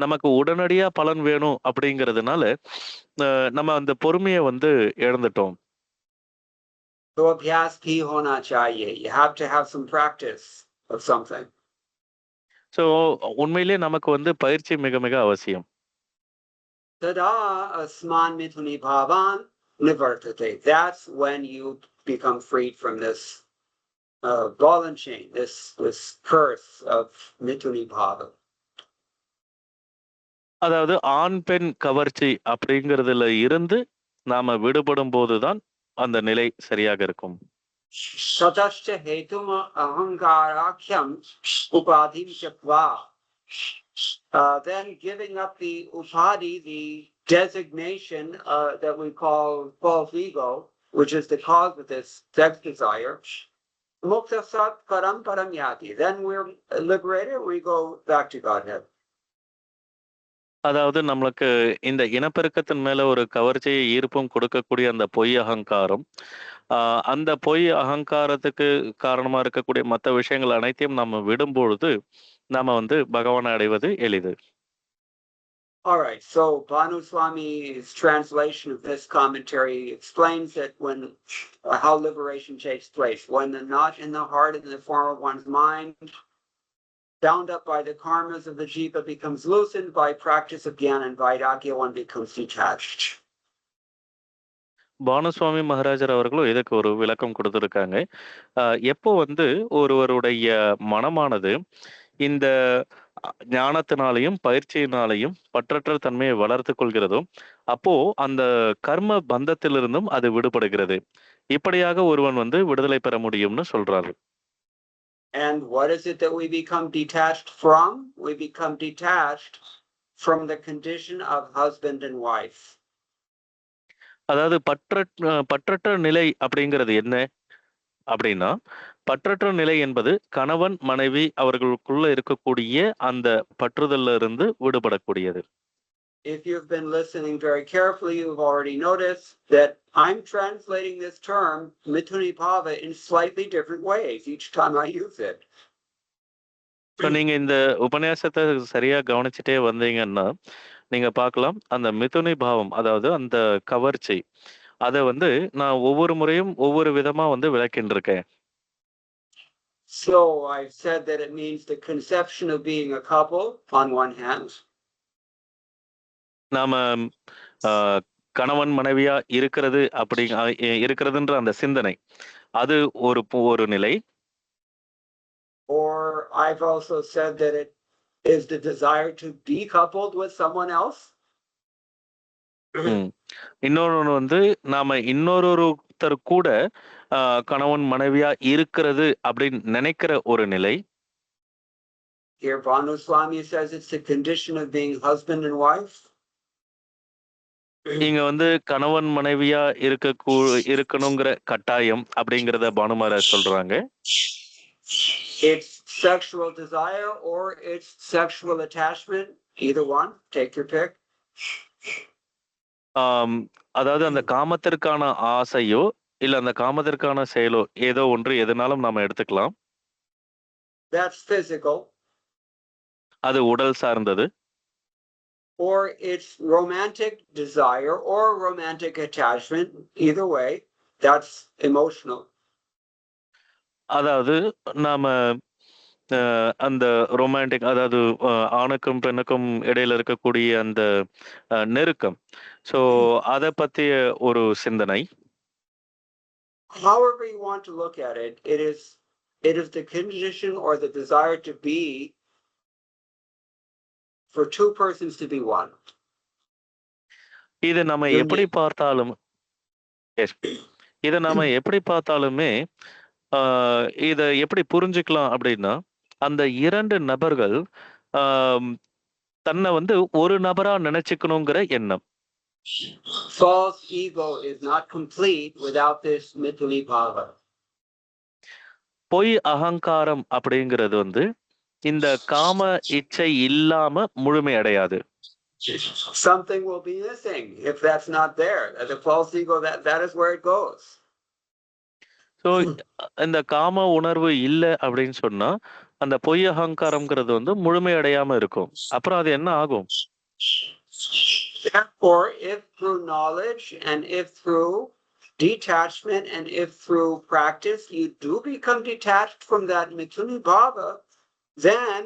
நமக்கு உடனடியா பலன் வேணும் அப்படிங்கிறதுனால, நம்ம அந்த பொறுமைய வந்து இழந்துட்டோம். So abhyas bhi hona chahiye. You have to have some practice of something. So உண்மையிலேயே நமக்கு வந்து பயிற்சி மிக மிக அவசியம். Tada asman mithuni bhavan nivartate. That's when you become freed from this ball and chain, this curse of mithuni bhava. அதாவது ஆண் பெண் கவர்ச்சி அப்படிங்கிறதுல இருந்து நாம விடுபடும் போதுதான் அந்த நிலை சரியாக இருக்கும். Satascha hetuma ahankarakhyam upadhim chakva. Then giving up the upadhi, the designation that we call false ego, which is the cause of this sex desire. Mukta sat param param yati. Then we're liberated, we go back to Godhead. அதாவது நம்மளுக்கு இந்த இனப்பெருக்கத்தின் மேல ஒரு கவர்ச்சியை ஈர்ப்பும் கொடுக்கக்கூடிய அந்த பொய் அகங்காரம், அந்த பொய் அகங்காரத்துக்கு காரணமா இருக்கக்கூடிய மற்ற விஷயங்கள் அனைத்தையும் நம்ம விடும்பொழுது நாம வந்து பகவானை அடைவது எளிது. All right, so Bhanu Swami's translation of this commentary explains that when how liberation takes place, when the knot in the heart and the form of one's mind, bound up by the karmas of the jiva, becomes loosened by practice of Jnana and Vairagya, one becomes detached. பானுசுவாமி மகாராஜர் அவர்களும் இதுக்கு ஒரு விளக்கம் கொடுத்துருக்காங்க. எப்போ வந்து ஒருவருடைய மனமானது இந்த ஞானத்தினாலையும் பயிற்சியினாலையும் பற்றற்ற தன்மையை வளர்த்து கொள்கிறதோ, அப்போ அந்த கர்ம பந்தத்திலிருந்தும் அது விடுபடுகிறது. இப்படியாக ஒருவன் வந்து விடுதலை பெற முடியும்னு சொல்றாரு. And what is it that we become detached from? We become detached from the condition of husband and wife. அதாவது பற்றற்ற நிலை அப்படிங்கிறது என்ன அப்படின்னா, பற்றற்ற நிலை என்பது கணவன் மனைவி அவர்களுக்குள்ள இருக்கக்கூடிய அந்த பற்றுதல்ல இருந்து விடுபடக்கூடியது. If you've been listening very carefully, you've already noticed that I'm translating this term mithuni bhava in slightly different ways each time I use it. இப்போ நீங்க இந்த உபன்யாசத்தை சரியா கவனிச்சுட்டே வந்தீங்கன்னா நீங்க பார்க்கலாம், அந்த மிதுனி பாவம், அதாவது அந்த கவர்ச்சி, அதை வந்து நான் ஒவ்வொரு முறையும் ஒவ்வொரு விதமா வந்து விளக்கின்னு இருக்கேன். So I've said that it means the conception of being a couple on one hand. நாம கணவன் மனைவியா இருக்கிறது அப்படி இருக்கிறதுன்ற அந்த சிந்தனை, அது ஒரு நிலை. Or I've also said that it is the desire to be coupled with someone else. இன்னொரு வந்து நாம இன்னொருத்தர் கூட கணவன் மனைவியா இருக்கிறது அப்படின்னு நினைக்கிற ஒரு நிலை. Here Bhanu Swami says it's the condition of being husband and wife. இங்க வந்து கணவன் மனைவியா இருக்கணுங்கிற கட்டாயம் அப்படிங்கறத பானுமாராஜ் சொல்றாங்க. It's sexual desire or it's sexual attachment, either one, take your pick. அதாவது அந்த காமத்திற்கான ஆசையோ இல்ல அந்த காமத்திற்கான செயலோ ஏதோ ஒன்று எதுனாலும் நாம எடுத்துக்கலாம். That's physical. அது உடல் சார்ந்தது. Or it's romantic desire or romantic attachment, either way, that's emotional. அதாவது நாம அந்த ரொமான்டிக், அதாவது ஆணுக்கும் பெண்ணுக்கும் இடையில இருக்கக்கூடிய அந்த நெருக்கம், சோ அத பத்திய ஒரு சிந்தனை. However you want to look at it, it is the condition or the desire to be for two persons to be one. இது நம்ம எப்படி பார்த்தாலும் இத எப்படி புரிஞ்சுக்கலாம் அப்படின்னா, அந்த இரண்டு நபர்கள் தன்னை வந்து ஒரு நபரா நினைச்சுக்கணுங்கிற எண்ணம். False ego is not complete without this mithuni bhava. பொய் அகங்காரம் அப்படிங்கிறது வந்து இந்த காம இச்சை இல்லாம முழுமை அடையாது. something will be missing if that's not there. The false ego, that is where it goes. So இந்த காம உணர்வு இல்ல அப்படின்னு சொன்னா, அந்த பொய் அகங்காரம்ங்கிறது வந்து முழுமையடையாம இருக்கும். அப்புறம் அது என்ன ஆகும்? Therefore, if through knowledge and if through detachment and if through practice you do become detached from that Mithuni Bhava, then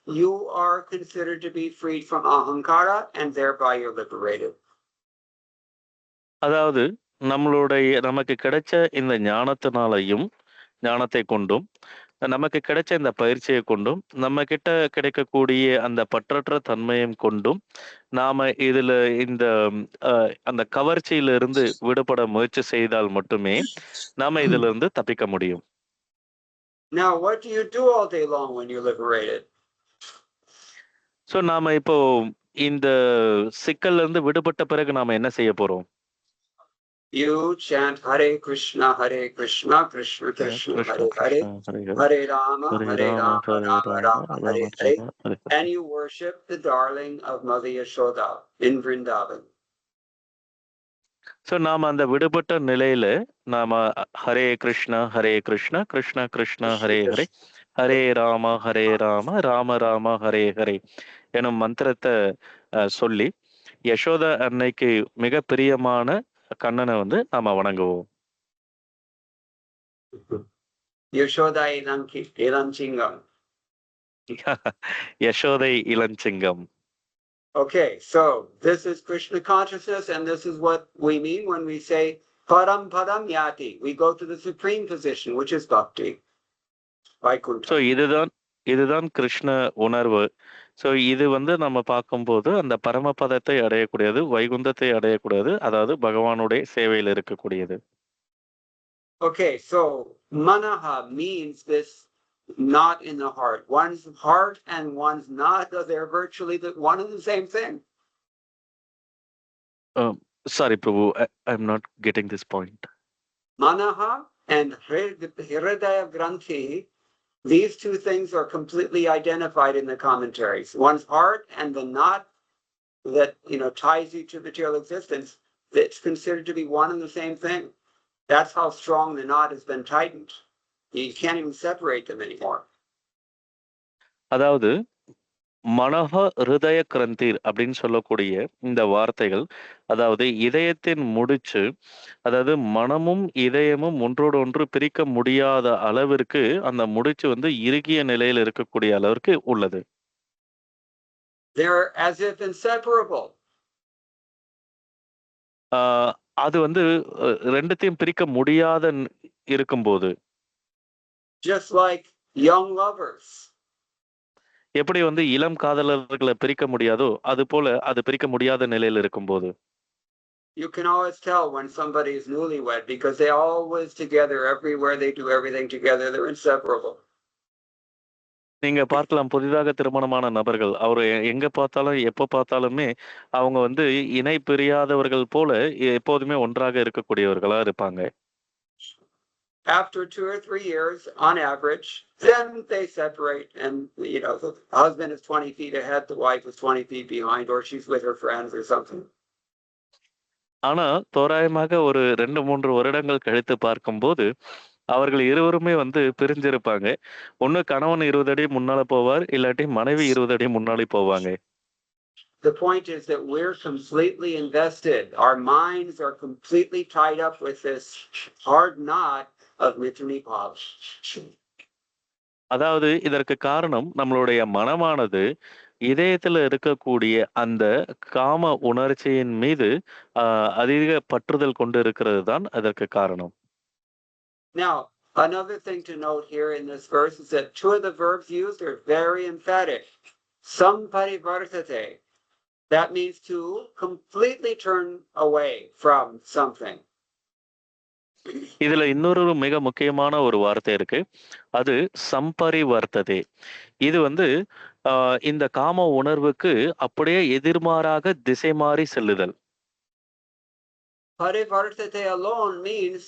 you are considered to be freed from ahankara and thereby you're liberated. அதாவது நமக்கு கிடைச்ச இந்த ஞானத்தை கொண்டும், நமக்கு கிடைச்ச இந்த பயிற்சியை கொண்டும், நம்ம கிட்ட கிடைக்கக்கூடிய அந்த பற்றற்ற தன்மையும் கொண்டும், நாம இதுல இந்த அந்த கவர்ச்சியிலிருந்து விடுபட முயற்சி செய்தால் மட்டுமே நாம இதுல இருந்து தப்பிக்க முடியும். Now, what do you do all day long when you're liberated? So நாம இப்போ இந்த சிக்கல்ல இருந்து விடுபட்ட பிறகு நாம என்ன செய்ய போறோம்? You chant Hare Krishna, Krishna Krishna, Hare Hare, Hare Rama, Rama Rama, Hare Hare, and you worship the darling of Mother Yashoda in Vrindavan. So நாம அந்த விடுபட்ட நிலையில நாம ஹரே கிருஷ்ணா கிருஷ்ணா கிருஷ்ணா ஹரே ஹரே, ஹரே ராம ராம ராம ஹரே ஹரே எனும் மந்திரத்தை சொல்லி யசோத அன்னைக்கு மிக பிரியமான கண்ணனை வந்து நாம வணங்குவோம். Yashoda இளஞ்சிங்கம். Yashoda இளஞ்சிங்கம். Okay, so this is Krishna consciousness, and this is what we mean when we say param param yati. We go to the supreme position, which is bhakti. Vaikuntha. So இதுதான் கிருஷ்ண உணர்வு. ஸோ இது வந்து நம்ம பார்க்கும்போது அந்த பரமபதத்தை அடையக்கூடியது, வைகுந்தத்தை அடையக்கூடியது, அதாவது பகவானுடைய சேவையில் இருக்கக்கூடியது. Okay, so manaha means this not in the heart. One's heart and one's nada, they're virtually one and the same thing. Sorry, Prabhu, I'm not getting this point. Manaha and Hridaya Granthi, these two things are completely identified in the commentaries. One's heart and the knot that ties you to material existence, that's considered to be one and the same thing. That's how strong the knot has been tightened. You can't even separate them anymore. அதாவது மனஹ ஹிருதய கிரந்தீர் அப்படின்னு சொல்லக்கூடிய இந்த வார்த்தைகள், அதாவது இதயத்தின் முடிச்சு, அதாவது மனமும் இதயமும் ஒன்றோடு ஒன்று பிரிக்க முடியாத அளவிற்கு அந்த முடிச்சு வந்து இறுகிய நிலையில் இருக்கக்கூடிய அளவிற்கு உள்ளது. They're as if inseparable. அது வந்து ரெண்டுத்தையும் பிரிக்க முடியாத இருக்கும்போது, just like young lovers, எப்படி வந்து இளம் காதலர்களை பிரிக்க முடியாதோ அது போல அது பிரிக்க முடியாத நிலையில் இருக்கும்போது, you can always tell when somebody is newlywed because they always together, everywhere they do everything together, they're inseparable. நீங்க பார்க்கலாம், புதிதாக திருமணமான நபர்கள் அவர் எங்க பார்த்தாலும் எப்ப பார்த்தாலுமே அவங்க வந்து இணை பிரியாதவர்கள் போல எப்போதுமே ஒன்றாக இருக்கக்கூடியவர்களா இருப்பாங்க. After 2 or 3 years on average, then they separate, and the husband is 20 feet ahead, the wife is 20 feet behind, or she's with her friends or something. ஆனா தோராயமாக ஒரு 2-3 வருடங்கள் கழித்து பார்க்கும்போது அவர்கள் இருவருமே வந்து பிரிஞ்சிருப்பாங்க. ஒண்ணு கணவன் 20 அடி முன்னால போவார், இல்லாட்டி மனைவி 20 அடி முன்னாடி போவாங்க. The point is that we're completely invested. Our minds are completely tied up with this hard knot of Mithuni Bhava. அதாவது இதற்கு காரணம் நம்மளுடைய மனமானது இதயத்துல இருக்கக்கூடிய அந்த காம உணர்ச்சியின் மீது அதிக பற்றுதல் கொண்டு இருக்கிறது தான் அதற்கு காரணம். Now, another thing to note here in this verse is that 2 of the verbs used are very emphatic. Samparivartate. That means to completely turn away from something. இதுல இன்னொரு மிக முக்கியமான ஒரு வார்த்தை இருக்கு, அது சம்பரிவர்த்ததே. இது வந்து இந்த காம உணர்வுக்கு அப்படியே எதிர்மாறாக திசை மாறி செல்லுதல். Parivartate alone means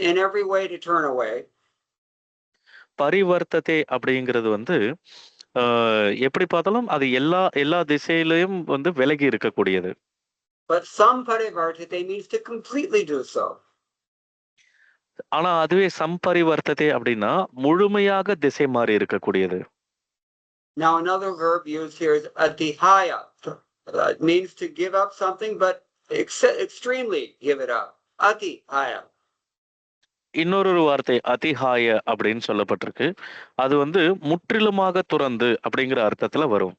in every way to turn away. பரிவர்த்ததே அப்படிங்கிறது வந்து எப்படி பார்த்தாலும் அது எல்லா எல்லா திசையிலயும் வந்து விலகி இருக்கக்கூடியது. But samparivartate means to completely do so. ஆனா அதுவே சம்பரிவர்த்ததே அப்படின்னா முழுமையாக திசை மாறி இருக்கக்கூடியது. Now another verb used here is atihaya. It means to give up something, but extremely give it up. Atihaya. இன்னொரு வார்த்தை அதிஹாய அப்படின்னு சொல்லப்பட்டிருக்கு. அது வந்து முற்றிலுமாக துறந்து அப்படிங்கிற அர்த்தத்துல வரும்.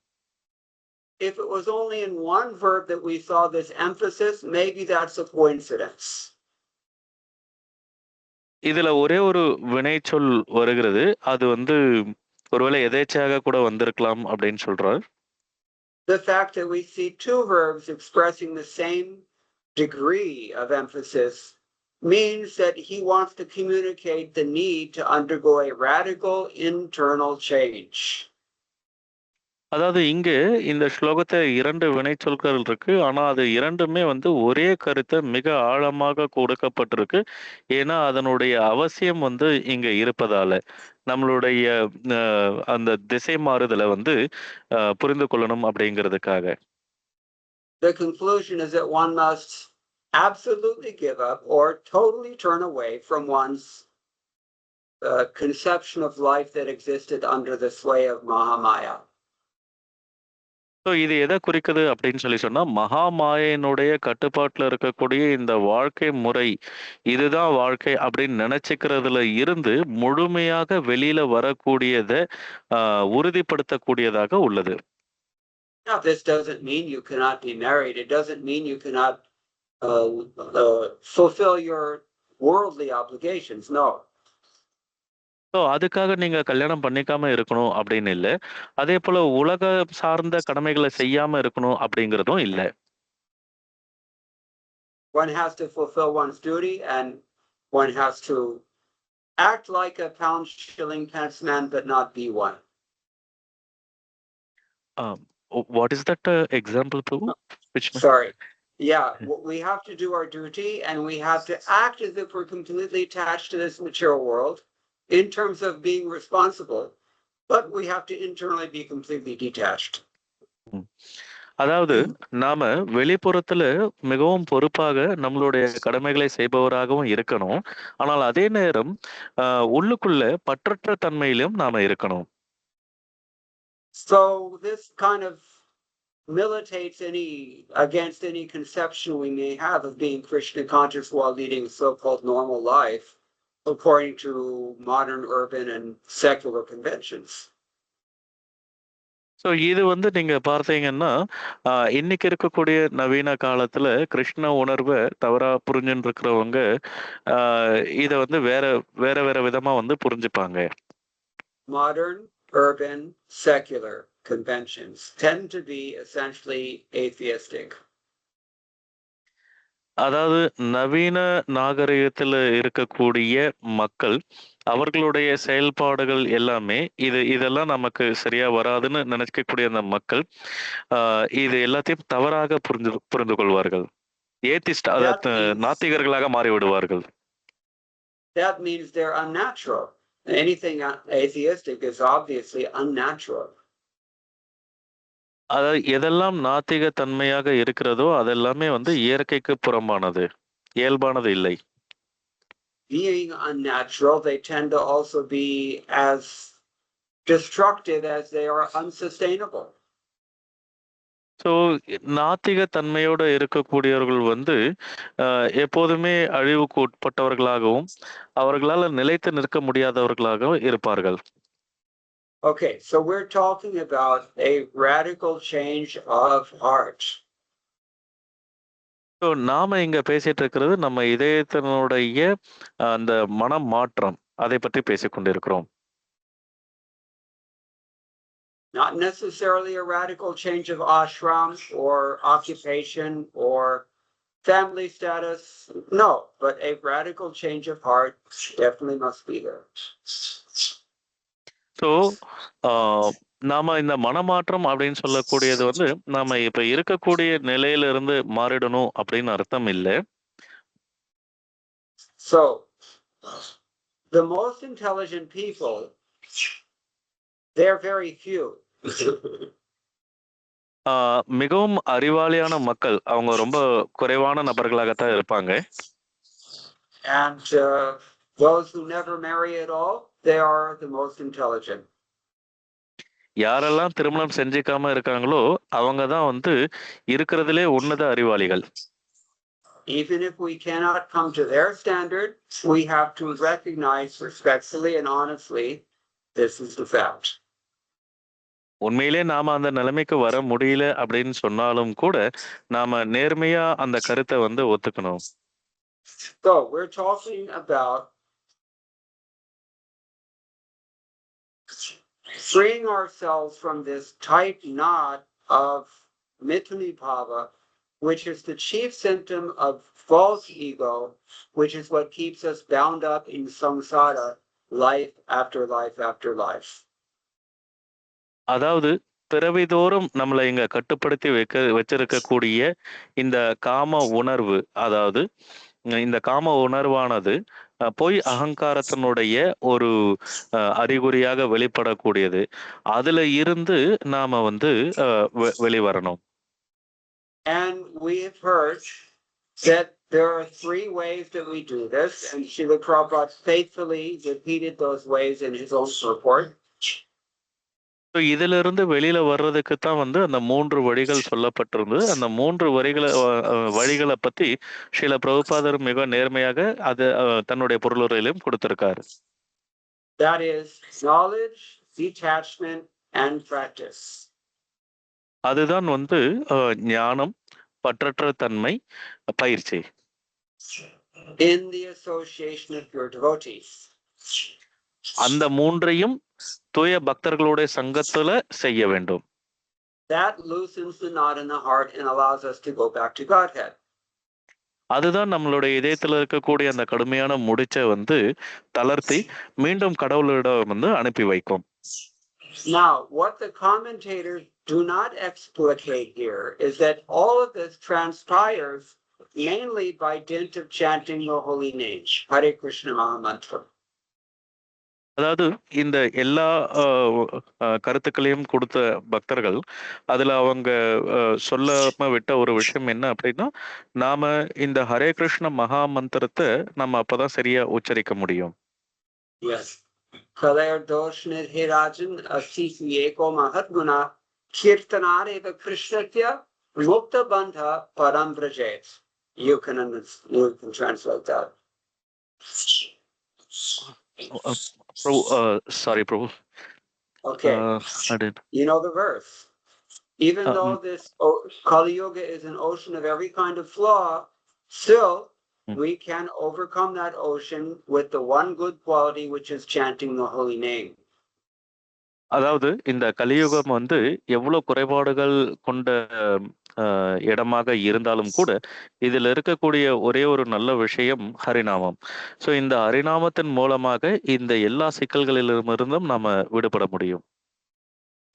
If it was only in one verb that we saw this emphasis, maybe that's a coincidence. இதுல ஒரே ஒரு வினைச்சொல் வருகிறது. அது வந்து ஒருவேளை எதேச்சையாக கூட வந்திருக்கலாம் அப்படின்னு சொல்றார். The fact that we see two verbs expressing the same degree of emphasis means that he wants to communicate the need to undergo a radical internal change. அதாவது இங்க இந்த ஸ்லோகத்துல 2 வினைச்சொற்கள் இருக்கு. ஆனா அது 2மே வந்து ஒரே கருத்த மிக ஆழமாக கொடுக்கப்பட்டிருக்கு. ஏன்னா அதனுடைய அவசியம் வந்து இங்க இருப்பதால. நம்மளுடைய அந்த திசை மாறுதல வந்து புரிந்து கொள்ளணும் அப்படிங்கிறதுக்காக. The conclusion is that one must absolutely give up or totally turn away from one's conception of life that existed under the sway of Mahamaya. So இது எதை குறிக்குது அப்படின்னு சொல்லி சொன்னா, மகாமாயனுடைய கட்டுப்பாட்டுல இருக்கக்கூடிய இந்த வாழ்க்கை முறை, இதுதான் வாழ்க்கை அப்படின்னு நினைச்சுக்கிறதுல இருந்து முழுமையாக வெளியில வரக்கூடியத உறுதிப்படுத்தக்கூடியதாக உள்ளது. Now, this doesn't mean you cannot be married. It doesn't mean you cannot fulfill your worldly obligations. No. So அதுக்காக நீங்க கல்யாணம் பண்ணிக்காம இருக்கணும் அப்படின்னு இல்ல. அதே போல உலக சார்ந்த கடமைகளை செய்யாம இருக்கணும் அப்படிங்கிறதும் இல்ல. One has to fulfill one's duty and one has to act like a pound, shilling, pence man, but not be one. What is that example, Prabhu? Sorry. Yeah, we have to do our duty and we have to act as if we're completely attached to this material world in terms of being responsible, but we have to internally be completely detached. அதாவது நாம வெளிப்புறத்துல மிகவும் பொறுப்பாக நம்மளுடைய கடமைகளை செய்பவராகவும் இருக்கணும். ஆனால் அதே நேரம் உள்ளுக்குள்ள பற்றற்ற தன்மையிலும் நாம இருக்கணும். So this kind of militates against any conception we may have of being Krishna conscious while leading so-called normal life, according to modern urban and secular conventions. So இது வந்து நீங்க பார்த்தீங்கன்னா இன்னைக்கு இருக்கக்கூடிய நவீன காலத்துல கிருஷ்ண உணர்வை தவறா புரிஞ்சுன்னு இருக்கிறவங்க இதை வந்து வேற வேற வேற விதமா வந்து புரிஞ்சுப்பாங்க. Modern urban secular conventions tend to be essentially atheistic. அதாவது நவீன நாகரிகத்துல இருக்கக்கூடிய மக்கள் அவர்களுடைய செயல்பாடுகள் எல்லாமே இதெல்லாம் நமக்கு சரியா வராதுன்னு நினைக்கக்கூடிய அந்த மக்கள் இது எல்லாத்தையும் தவறாக புரிந்து கொள்வார்கள். Atheist நாத்திகர்களாக மாறிவிடுவார்கள். That means they're unnatural. Anything atheistic is obviously unnatural. அதாவது எதெல்லாம் நாத்திக தன்மையாக இருக்கிறதோ அதெல்லாமே வந்து இயற்கைக்கு புறம்பானது, இயல்பானது இல்லை. Being unnatural, they tend to also be as destructive as they are unsustainable. So நாத்திக தன்மையோட இருக்கக்கூடியவர்கள் வந்து எப்போதுமே அழிவுக்கு உட்பட்டவர்களாகவும் அவர்களால் நிலைத்து நிற்க முடியாதவர்களாகவும் இருப்பார்கள். Okay, so we're talking about a radical change of heart. So நாம இங்க பேசிட்டு இருக்கிறது நம்ம இதயத்தினுடைய அந்த மனம் மாற்றம், அதை பற்றி பேசிக்கொண்டிருக்கிறோம். Not necessarily a radical change of ashram or occupation or family status. No, but a radical change of heart definitely must be there. So நாம இந்த மனமாற்றம் அப்படின்னு சொல்லக்கூடியது வந்து நாம இப்ப இருக்கக்கூடிய நிலையில இருந்து மாறிடணும் அப்படின்னு அர்த்தம் இல்லை. So the most intelligent people, they're very few. மிகவும் அறிவாளியான மக்கள் அவங்க ரொம்ப குறைவான நபர்களாகத்தான் இருப்பாங்க. And those who never marry at all, they are the most intelligent. யாரெல்லாம் திருமணம் செஞ்சுக்காம இருக்காங்களோ அவங்க தான் வந்து இருக்கிறதுலே உன்னத அறிவாளிகள். Even if we cannot come to their standard, we have to recognize respectfully and honestly, this is the fact. உண்மையிலே நாம அந்த நிலைமைக்கு வர முடியல அப்படின்னு சொன்னாலும் கூட நாம நேர்மையா அந்த கருத்தை வந்து ஒத்துக்கணும். So we're talking about freeing ourselves from this tight knot of mithuni bhava, which is the chief symptom of false ego, which is what keeps us bound up in samsara, life after life after life. அதாவது பிறவிதோறும் நம்மளை இங்க கட்டுப்படுத்தி வச்சிருக்கக்கூடிய இந்த காம உணர்வு, அதாவது இந்த காம உணர்வானது பொய் அகங்காரத்தினுடைய ஒரு அறிகுறியாக வெளிப்படக்கூடியது. அதுல இருந்து நாம வந்து வெளிவரணும். And we have heard that there are 3 ways that we do this, and Srila Prabhupada faithfully repeated those ways in his own purport. இதுல இருந்து வெளியில வர்றதுக்கு தான் வந்து அந்த 3 வழிகள் சொல்லப்பட்டிருந்தது. அந்த 3 வழிகளை பத்தி ஸ்ரீல பிரபுபாதர் மிக நேர்மையாக அது தன்னுடைய பொருளுரையிலும் கொடுத்திருக்காரு. That is knowledge, detachment and practice. அதுதான் வந்து ஞானம், பற்றற்ற தன்மை, பயிற்சி. In the association of your devotees. அந்த 3ஐயும் தூய பக்தர்களுடைய சங்கத்துல செய்ய வேண்டும். That loosens the knot in the heart and allows us to go back to Godhead. அதுதான் நம்மளுடைய இதயத்துல இருக்கக்கூடிய அந்த கடுமையான முடிச்சை வந்து தளர்த்தி மீண்டும் கடவுளிடம் வந்து அனுப்பி வைக்கும். Now, what the commentators do not explicate here is that all of this transpires mainly by dint of chanting the holy name, Hare Krishna Mahamantra. அதாவது இந்த எல்லா கருத்துக்களையும் கொடுத்த பக்தர்கள் அதுல அவங்க சொல்லாம விட்ட ஒரு விஷயம் என்ன அப்படின்னா, நாம இந்த ஹரே கிருஷ்ண மகா மந்திரத்தை நம்ம அப்பதான் சரியா உச்சரிக்க முடியும். Yes. Kalayar doshnet hirajan asisi eko mahatguna kirtanareva krishnatya mukta bandha param vrajet. You can translate that. Sorry, Prabhu. Okay. I did. You know the verse. Even though this Kali Yuga is an ocean of every kind of flaw, still we can overcome that ocean with the one good quality, which is chanting the holy name. அதாவது இந்த கலியுகம் வந்து எவ்வளவு குறைபாடுகள் கொண்ட இடமாக இருந்தாலும் கூட இதுல இருக்கக்கூடிய ஒரே ஒரு நல்ல விஷயம் ஹரிநாமம். சோ இந்த ஹரிநாமத்தின் மூலமாக இந்த எல்லா சிக்கல்களிலிருந்தும் நாம விடுபட முடியும்.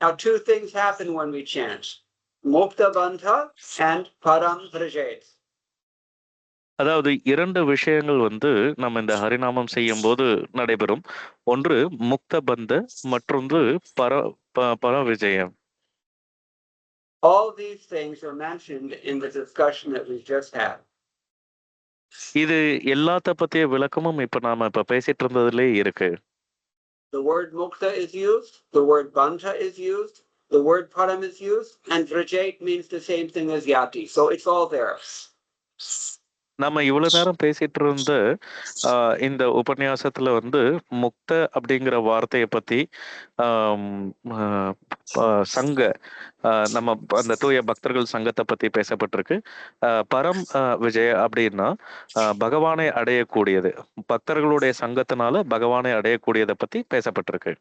Now 2 things happen when we chant. Mukta bandha and param vrajet. அதாவது 2 விஷயங்கள் வந்து நம்ம இந்த ஹரிநாமம் செய்யும் போது நடைபெறும். ஒன்று முக்த பந்த, மற்றொன்று பர விஜயம். All these things are mentioned in the discussion that we just had. இது எல்லாத்த பத்திய விளக்கமும் இப்ப நாம பேசிட்டு இருந்ததுலே இருக்கு. The word mukta is used, the word bandha is used, the word param is used, and vrajet means the same thing as yati. So it's all there. நம்ம இவ்வளவு நேரம் பேசிட்டு இருந்த இந்த உபன்யாசத்துல வந்து முக்த அப்படிங்கிற வார்த்தையை பத்தி சங்க நம்ம அந்த தூய பக்தர்கள் சங்கத்தை பத்தி பேசப்பட்டிருக்கு. பரம் விஜய அப்படின்னா பகவானை அடையக்கூடியது, பக்தர்களுடைய சங்கத்தினால பகவானை அடையக்கூடியதை பத்தி பேசப்பட்டிருக்கு.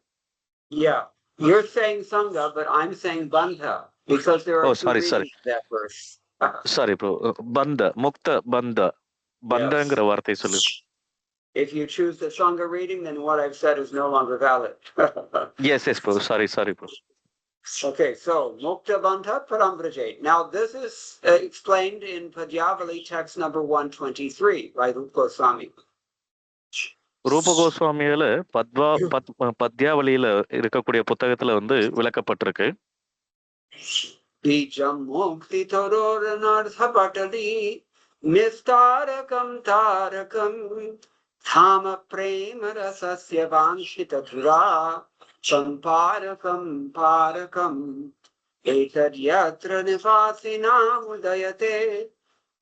Yeah, you're saying sangha, but I'm saying bandha because there are two readings of that verse. Sorry bro, பந்த, முக்த பந்த, பந்தங்கிற வார்த்தை சொல்லு. If you choose the sangha reading, then what I've said is no longer valid. Yes bro, sorry bro. Okay, so mukta bandha param vrajet. Now this is explained in Padyavali text number 123 by Rupa Goswami. ரூப கோஸ்வாமியால பத்யாவளியில இருக்கக்கூடிய புத்தகத்துல வந்து விளக்கப்பட்டிருக்கு. Bijam mukti tarornartha patali nistarakam tarakam thama prema rasasya vanshita dhura samparakam parakam etad yatra nivasinam udayate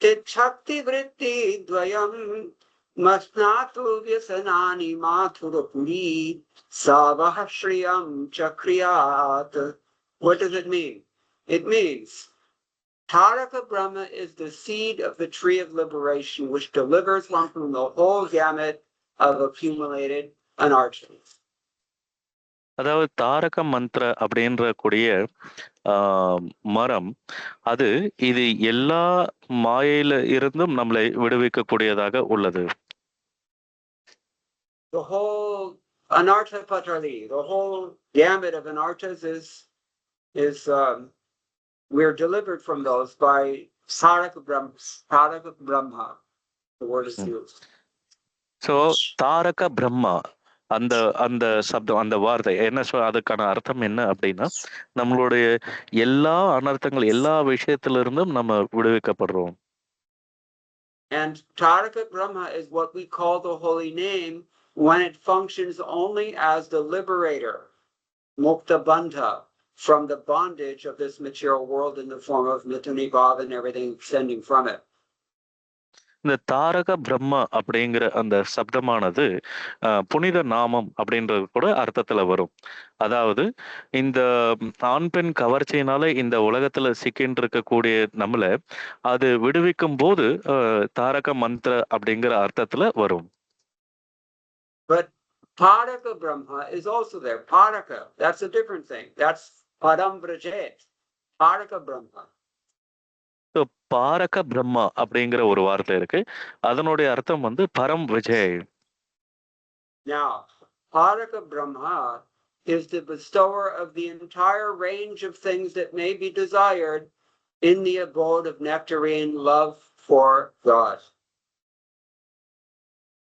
tichakti vritti dvayam masnatu vyasanani mathurapuri savahashriyam chakriyat. What does it mean? It means Taraka Brahma is the seed of the tree of liberation, which delivers one from the whole gamut of accumulated anarchas. அதாவது தாரக மந்திர அப்படின்ற கூடிய மரம், அது இது எல்லா மாயையில இருந்தும் நம்மளை விடுவிக்கக்கூடியதாக உள்ளது. The whole anartha patali, the whole gamut of anarthas is we're delivered from those by Taraka Brahma. The word is used. So தாரக பிரம்மா, அந்த அந்த சப்தம், அந்த வார்த்தை என்ன அதுக்கான அர்த்தம் என்ன அப்படின்னா, நம்மளுடைய எல்லா அனர்த்தங்கள், எல்லா விஷயத்துல இருந்தும் நம்ம விடுவிக்கப்படுறோம். And Taraka Brahma is what we call the holy name when it functions only as the liberator, Mukta Bandha, from the bondage of this material world in the form of Mithuni Bhava and everything extending from it. இந்த தாரக பிரம்மா அப்படிங்கிற அந்த சப்தமானது புனித நாமம் அப்படின்றது கூட அர்த்தத்துல வரும். அதாவது இந்த ஆண் பெண் கவர்ச்சியினால இந்த உலகத்துல சிக்கின்னு இருக்கக்கூடிய நம்மள அது விடுவிக்கும் போது தாரக மந்திர அப்படிங்கிற அர்த்தத்துல வரும். But Paraka Brahma is also there. Paraka, that's a different thing. That's Param Vrajet. Paraka Brahma. பாரக Brahma அப்படிங்கிற ஒரு வார்த்தை இருக்கு. அதனுடைய அர்த்தம் வந்து பரம் Vijay. Now, Paraka Brahma is the bestower of the entire range of things that may be desired in the abode of nectarine love for God.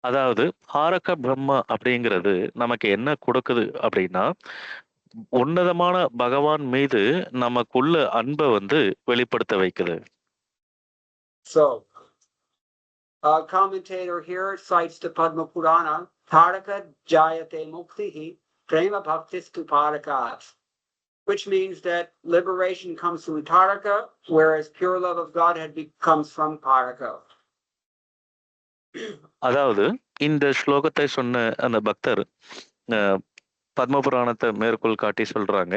அதாவது பாரக பிரம்மா அப்படிங்கிறது நமக்கு என்ன கொடுக்குது அப்படின்னா, உன்னதமான பகவான் மீது நமக்குள்ள அன்பை வந்து வெளிப்படுத்த வைக்குது. So, a commentator here cites the Padma Purana, Taraka Jayate Muktihi Prema Bhaktistu Parakat, which means that liberation comes from Taraka, whereas pure love of Godhead comes from Paraka. அதாவது இந்த ஸ்லோகத்தை சொன்ன அந்த பக்தர் பத்மபுராணத்தை மேற்கோள் காட்டி சொல்றாங்க.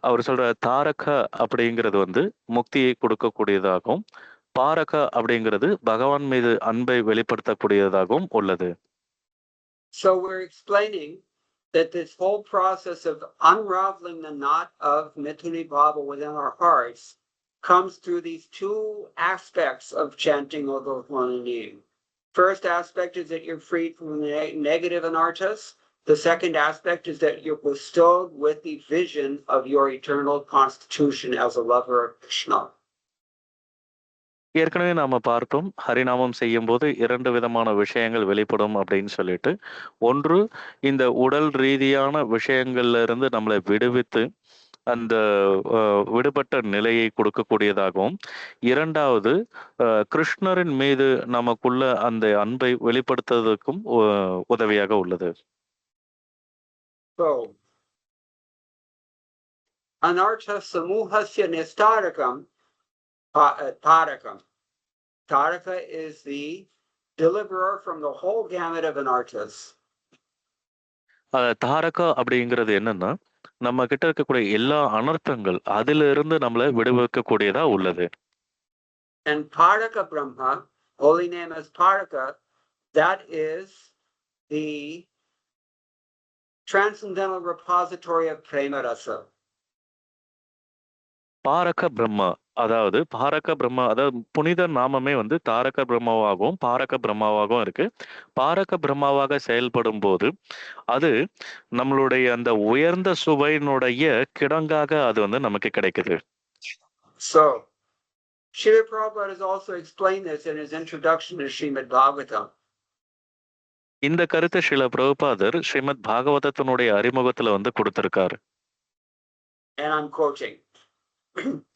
அவர் சொல்ற தாரக அப்படிங்கிறது வந்து முக்தியை கொடுக்கக்கூடியதாகவும், பாரக அப்படிங்கிறது பகவான் மீது அன்பை வெளிப்படுத்தக்கூடியதாகவும் உள்ளது. So we're explaining that this whole process of unraveling the knot of Mithuni Bhava within our hearts comes through these two aspects of chanting of the holy name. First aspect is that you're freed from the negative anarthas. The second aspect is that you're bestowed with the vision of your eternal constitution as a lover of Krishna. ஏற்கனவே நாம பார்த்தோம், ஹரிநாமம் செய்யும் போது 2 விதமான விஷயங்கள் வெளிப்படும் அப்படின்னு சொல்லிட்டு. ஒன்று, இந்த உடல் ரீதியான விஷயங்கள்ல இருந்து நம்மளை விடுவித்து அந்த விடுபட்ட நிலையை கொடுக்கக்கூடியதாகவும், இரண்டாவது கிருஷ்ணரின் மீது நமக்குள்ள அந்த அன்பை வெளிப்படுத்துவதற்கும் உதவியாக உள்ளது. So, anartha samuhasya nistarakam tarakam. Taraka is the deliverer from the whole gamut of anarthas. Taraka அப்படிங்கிறது என்னன்னா, நம்ம கிட்ட இருக்கக்கூடிய எல்லா அனர்த்தங்கள் அதில இருந்து நம்மளை விடுவிக்கக்கூடியதா உள்ளது. And Paraka Brahma, holy name as Paraka, that is the transcendental repository of Prema Rasa. பாரக Brahma, அதாவது பாரக பிரம்மா, அதாவது புனித நாமமே வந்து தாரக பிரம்மாவாகவும் பாரக பிரம்மாவாகவும் இருக்கு. பாரக பிரம்மாவாக செயல்படும் போது அது நம்மளுடைய அந்த உயர்ந்த சுவையினுடைய கிடங்காக அது வந்து நமக்கு கிடைக்குது. So, Srila Prabhupada has also explained this in his introduction to Srimad Bhagavatam. இந்த கருத்தை ஸ்ரீல பிரபுபாதர் ஸ்ரீமத் பாகவதத்தினுடைய அறிமுகத்துல வந்து கொடுத்திருக்காரு. And I'm quoting.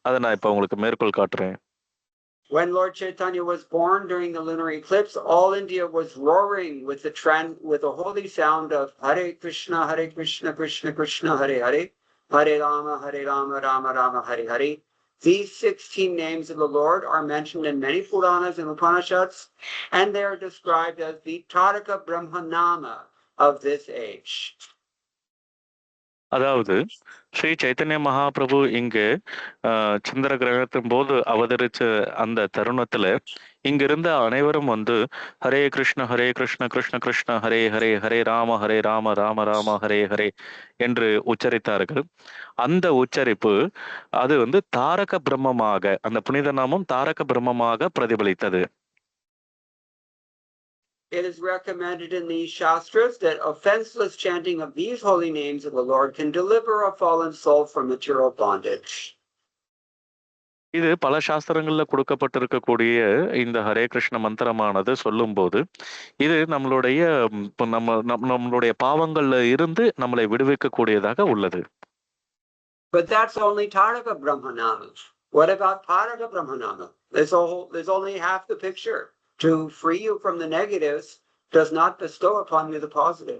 அதை நான் இப்ப உங்களுக்கு மேற்கோள் காட்டுறேன். When Lord Chaitanya was born during the lunar eclipse, all India was roaring with the holy sound of Hare Krishna, Krishna Krishna, Hare Hare, Hare Rama, Rama Rama, Hare Hare. These 16 names of the Lord are mentioned in many Puranas and Upanishads, and they are described as the Taraka Brahmanama of this age. அதாவது ஸ்ரீ சைத்தன்ய மகாபிரபு இங்கு சந்திர கிரகணத்தின் போது அவதரிச்ச அந்த தருணத்துல இங்கிருந்த அனைவரும் வந்து ஹரே கிருஷ்ண கிருஷ்ண கிருஷ்ண ஹரே ஹரே, ஹரே ராம ராம ராம ஹரே ஹரே என்று உச்சரித்தார்கள். அந்த உச்சரிப்பு அது வந்து தாரக பிரம்மமாக, அந்த புனித நாமம் தாரக பிரம்மமாக பிரதிபலித்தது. It is recommended in these Shastras that offenseless chanting of these holy names of the Lord can deliver a fallen soul from material bondage. இது பல சாஸ்திரங்கள்ல கொடுக்கப்பட்டிருக்கக்கூடிய இந்த ஹரே கிருஷ்ண மந்திரமானது சொல்லும் போது இது நம்மளுடைய நம்மளுடைய பாவங்கள்ல இருந்து நம்மளை விடுவிக்க கூடியதாக உள்ளது. But that's only Taraka Brahmanama. What about Taraka Brahmanama? There's only half the picture. To free you from the negatives does not bestow upon you the positive.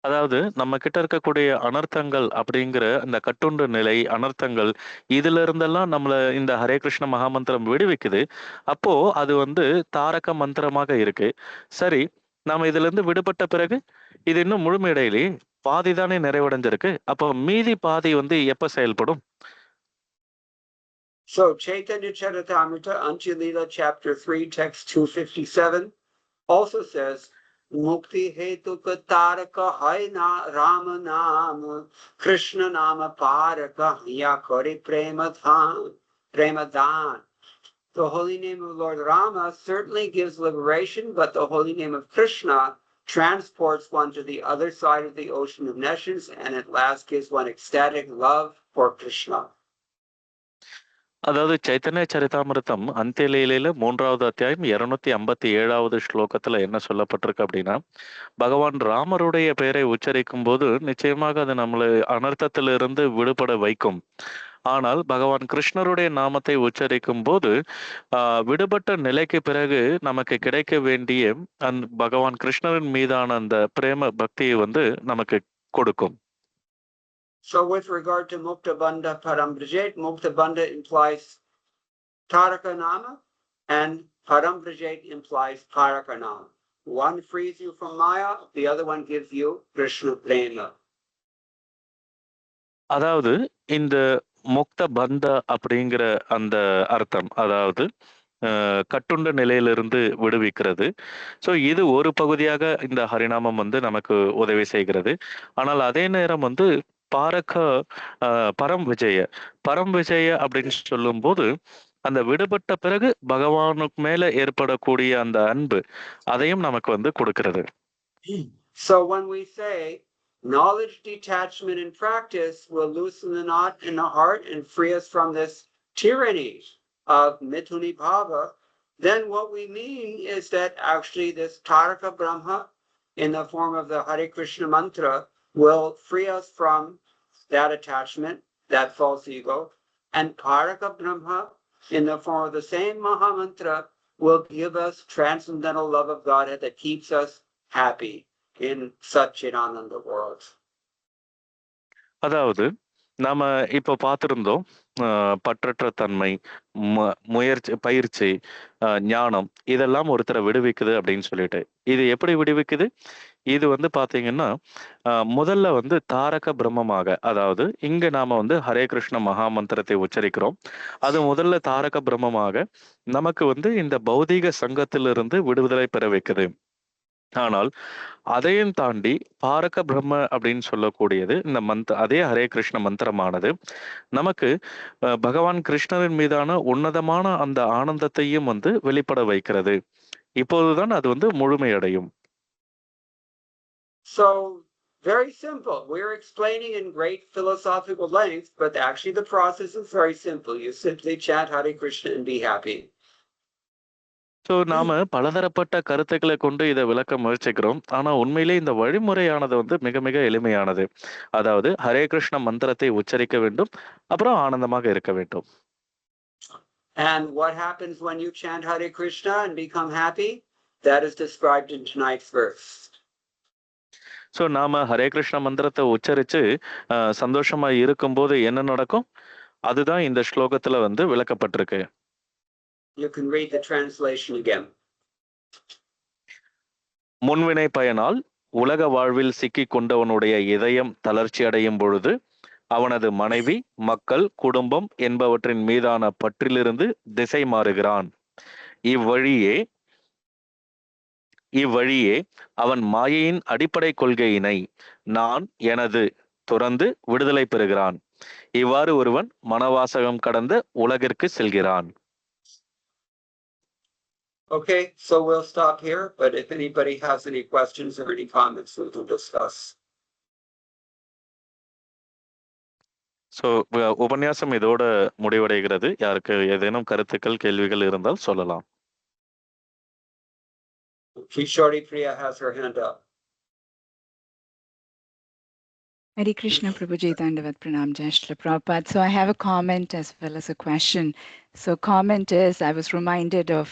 அதாவது நம்ம கிட்ட இருக்கக்கூடிய அனர்த்தங்கள் அப்படிங்கிற அந்த கட்டுண்டு நிலை, அனர்த்தங்கள் இதுல இருந்தெல்லாம் நம்மள இந்த ஹரே கிருஷ்ண மகாமந்திரம் விடுவிக்குது. அப்போ அது வந்து தாரக மந்திரமாக இருக்கு. சரி, நாம இதுல இருந்து விடுபட்ட பிறகு இது இன்னும் முழுமையடையிலே, பாதி தானே நிறைவடைஞ்சிருக்கு. அப்போ மீதி பாதி வந்து எப்ப செயல்படும்? So Chaitanya Charitamrita, Antya-lila, chapter 3, text 257, also says, Mukti hetu kataraka haina Rama nama, Krishna nama paraka ya kori premadhan. The holy name of Lord Rama certainly gives liberation, but the holy name of Krishna transports one to the other side of the ocean of nescience and at last gives one ecstatic love for Krishna. அதாவது சைத்தன்ய சரிதாமிருத்தம் அந்தியலீலையில 3வது அத்தியாயம் 257வது ஸ்லோகத்துல என்ன சொல்லப்பட்டிருக்கு அப்படின்னா, பகவான் ராமருடைய பெயரை உச்சரிக்கும் போது நிச்சயமாக அது நம்மளை அனர்த்தத்திலிருந்து விடுபட வைக்கும். ஆனால் பகவான் கிருஷ்ணருடைய நாமத்தை உச்சரிக்கும் போது விடுபட்ட நிலைக்கு பிறகு நமக்கு கிடைக்க வேண்டிய பகவான் கிருஷ்ணரின் மீதான அந்த பிரேம பக்தியை வந்து நமக்கு கொடுக்கும். So with regard to Mukta Bandha Parambrajet, Mukta Bandha implies Taraka Nama and Parambrajet implies Paraka Nama. One frees you from Maya, the other one gives you Krishna Prema. அதாவது இந்த முக்த பந்த அப்படிங்கிற அந்த அர்த்தம், அதாவது கட்டுண்ட நிலையிலிருந்து விடுவிக்கிறது. ஸோ இது ஒரு பகுதியாக இந்த ஹரிநாமம் வந்து நமக்கு உதவி செய்கிறது. ஆனால் அதே நேரம் வந்து பரம் விஜய அப்படின்னு சொல்லும் போது அந்த விடுபட்ட பிறகு பகவானுக்கு மேல ஏற்படக்கூடிய அந்த அன்பு அதையும் நமக்கு வந்து கொடுக்கிறது. So when we say knowledge detachment in practice will loosen the knot in the heart and free us from this tyranny of Mithuni Bhava, then what we mean is that actually this Taraka Brahma in the form of the Hare Krishna mantra will free us from that attachment, that false ego, and Paraka Brahma in the form of the same Mahamantra will give us transcendental love of Godhead that keeps us happy in Satchidananda world. அதாவது நாம இப்ப பார்த்திருந்தோம் பற்றற்ற தன்மை, பயிற்சி, ஞானம் இதெல்லாம் ஒருத்தரை விடுவிக்குது அப்படின்னு சொல்லிட்டு. இது எப்படி விடுவிக்குது? இது வந்து பாத்தீங்கன்னா முதல்ல வந்து தாரக பிரம்மமாக, அதாவது இங்க நாம வந்து ஹரே கிருஷ்ண மகாமந்திரத்தை உச்சரிக்கிறோம். அது முதல்ல தாரக பிரம்மமாக நமக்கு வந்து இந்த பௌதீக சங்கத்திலிருந்து விடுதலை பெற வைக்குது. ஆனால் அதையும் தாண்டி பாரக பிரம்ம அப்படின்னு சொல்லக்கூடியது இந்த அதே ஹரே கிருஷ்ண மந்திரமானது நமக்கு பகவான் கிருஷ்ணரின் மீதான உன்னதமான அந்த ஆனந்தத்தையும் வந்து வெளிப்பட வைக்கிறது. இப்போதுதான் அது வந்து முழுமையடையும். So very simple. We're explaining in great philosophical length, but actually the process is very simple. You simply chant Hare Krishna and be happy. So நாம பலதரப்பட்ட கருத்துக்களை கொண்டு இதை விளக்க முயற்சிக்கிறோம். ஆனா உண்மையிலே இந்த வழிமுறையானது வந்து மிக மிக எளிமையானது. அதாவது ஹரே கிருஷ்ண மந்திரத்தை உச்சரிக்க வேண்டும், அப்புறம் ஆனந்தமாக இருக்க வேண்டும். And what happens when you chant Hare Krishna and become happy? That is described in tonight's verse. So நாம ஹரே கிருஷ்ண மந்திரத்தை உச்சரிச்சு சந்தோஷமா இருக்கும்போது என்ன நடக்கும்? அதுதான் இந்த ஸ்லோகத்துல வந்து விளக்கப்பட்டிருக்கு. You can read the translation again. முன்வினை பயனால் உலக வாழ்வில் சிக்கிக் கொண்டவனுடைய இதயம் தளர்ச்சி அடையும் பொழுது அவனது மனைவி, மக்கள், குடும்பம் என்பவற்றின் மீதான பற்றிலிருந்து திசை மாறுகிறான். இவ்வழியே அவன் மாயையின் அடிப்படை கொள்கையினை நான் எனது துறந்து விடுதலை பெறுகிறான். இவ்வாறு ஒருவன் மனவாசகம் கடந்த உலகிற்கு செல்கிறான். Okay, so we'll stop here, but if anybody has any questions or any comments, we can discuss. So உபன்யாசம் இதோட முடிவடைகிறது. யாருக்கு ஏதேனும் கருத்துக்கள், கேள்விகள் இருந்தால் சொல்லலாம். Kishori Priya has her hand up. Hare Krishna Prabhuji, Dandavat Pranam, Jai Shri Prabhupada. So I have a comment as well as a question. So comment is, I was reminded of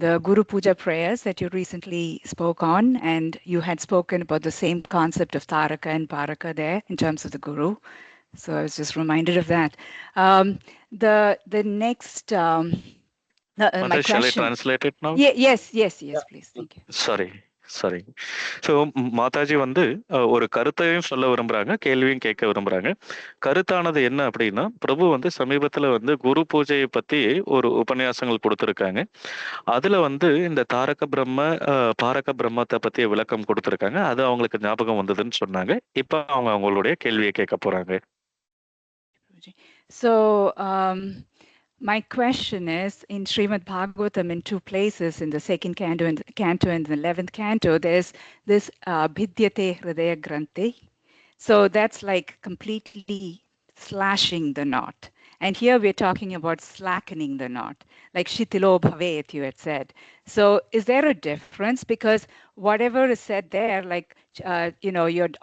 the Guru Puja prayers that you recently spoke on, and you had spoken about the same concept of Taraka and Paraka there in terms of the Guru. So I was just reminded of that. The next, my Shall I question. translate it now? Yes, please. Thank you. Sorry. So Mataji வந்து ஒரு கருத்தையும் சொல்ல விரும்புறாங்க, கேள்வியும் கேட்க விரும்புறாங்க. கருத்தானது என்ன அப்படின்னா, பிரபு வந்து சமீபத்துல வந்து குரு பூஜையை பத்தி ஒரு உபன்யாசங்கள் கொடுத்துருக்காங்க. அதுல வந்து இந்த தாரக பிரம்ம பாரக பிரம்மத்தை பத்திய விளக்கம் கொடுத்துருக்காங்க. அது அவங்களுக்கு ஞாபகம் வந்ததுன்னு சொன்னாங்க. இப்ப அவங்க அவங்களுடைய கேள்வியை கேட்க போறாங்க. So my question is, in Srimad Bhagavatam, in two places, in the second canto and the 11th canto, there's this Bhidyate Hridaya Granthi. So that's like completely slashing the knot. And here we're talking about slackening the knot, like Shitilo Bhavet, you had said. So is there a difference? Because whatever is said there, like,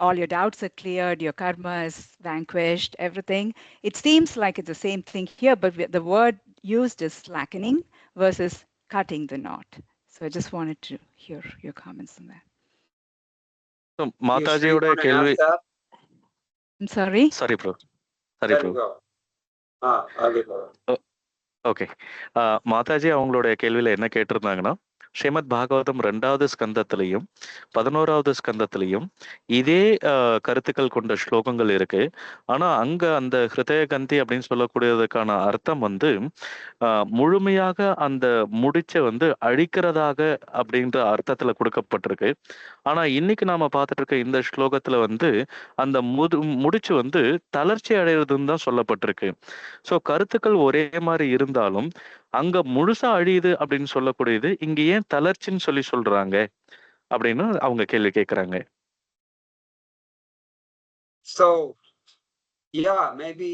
all your doubts are cleared, your karma is vanquished, everything. It seems like it's the same thing here, but the word used is slackening versus cutting the knot. So I just wanted to hear your comments on that. So மாதாஜியோட கேள்வி. I'm sorry? Sorry, bro. Okay. Mataji அவங்களுடைய கேள்வியில என்ன கேட்டிருந்தாங்கன்னா, ஸ்ரீமத் பாகவதம் 2வது ஸ்கந்தத்திலையும் 11வது ஸ்கந்தத்திலையும் இதே கருத்துக்கள் கொண்ட ஸ்லோகங்கள் இருக்கு. ஆனா அங்க அந்த ஹிருதய கந்தி அப்படின்னு சொல்லக்கூடியதுக்கான அர்த்தம் வந்து முழுமையாக அந்த முடிச்ச வந்து அழிக்கிறதாக அப்படின்ற அர்த்தத்துல கொடுக்கப்பட்டிருக்கு. ஆனா இன்னைக்கு நாம பார்த்துட்டு இருக்க இந்த ஸ்லோகத்துல வந்து அந்த முடிச்சு வந்து தளர்ச்சி அடைறதுன்னு தான் சொல்லப்பட்டிருக்கு. ஸோ கருத்துக்கள் ஒரே மாதிரி இருந்தாலும் அங்க முழுசா அழியுது அப்படின்னு சொல்லக்கூடியது இங்க ஏன் தளர்ச்சின்னு சொல்லி சொல்றாங்க அப்படின்னு அவங்க கேள்வி கேட்கறாங்க. So yeah, maybe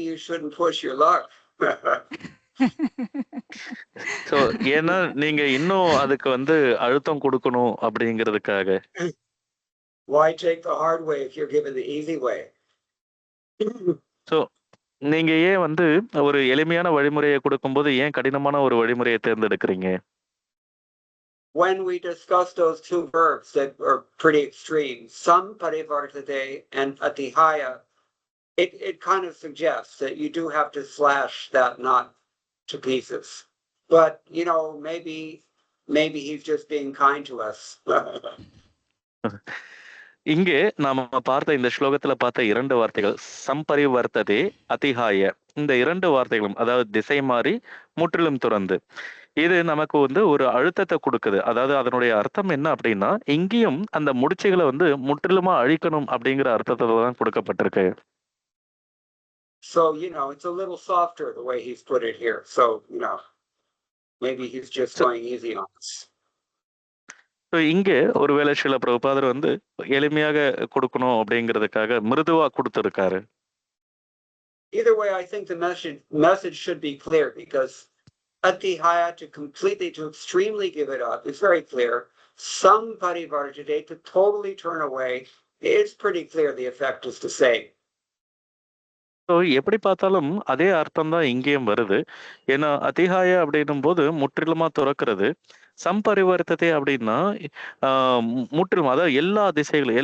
you shouldn't push your luck. So ஏன்னா நீங்க இன்னும் அதுக்கு வந்து அழுத்தம் கொடுக்கணும் அப்படிங்கிறதுக்காக. Why take the hard way if you're given the easy way? So நீங்க ஏன் வந்து ஒரு எளிமையான வழிமுறையை கொடுக்கும்போது ஏன் கடினமான ஒரு வழிமுறையை தேர்ந்தெடுக்கிறீங்க? When we discuss those two verbs that are pretty extreme, sam parivartate and atihaya, it kind of suggests that you do have to slash that knot to pieces. But, maybe he's just being kind to us. இங்கே நாம பார்த்த இந்த ஸ்லோகத்துல பார்த்த 2 வார்த்தைகள் சம்பரிவர்த்ததே அதிகாய, இந்த 2 வார்த்தைகளும் அதாவது திசை மாறி முற்றிலும் துறந்து, இது நமக்கு வந்து ஒரு அழுத்தத்தை கொடுக்குது. அதாவது அதனுடைய அர்த்தம் என்ன அப்படின்னா, இங்கேயும் அந்த முடிச்சுகளை வந்து முற்றிலுமா அழிக்கணும் அப்படிங்கிற அர்த்தத்துல தான் கொடுக்கப்பட்டிருக்கு. So it's a little softer the way he's put it here. So maybe he's just going easy on us. இங்கே ஒருவேளை சில பிரபுபாதர் வந்து எளிமையாக கொடுக்கணும் அப்படிங்கிறதுக்காக மிருதுவா கொடுத்திருக்காரு. Either way, I think the message should be clear, because atihaya, to completely, to extremely give it up. It's very clear. Some parivarjite, to totally turn away. It's pretty clear the effect is the same. So எப்படி பார்த்தாலும் அதே அர்த்தம் தான் இங்கேயும் வருது. ஏன்னா அதிகாய அப்படின்னும் போது முற்றிலுமா துறக்கிறது. சம்பரிவர்த்தத்தை அப்படின்னா முற்றிலும், அதாவது எல்லா திசைகளும்,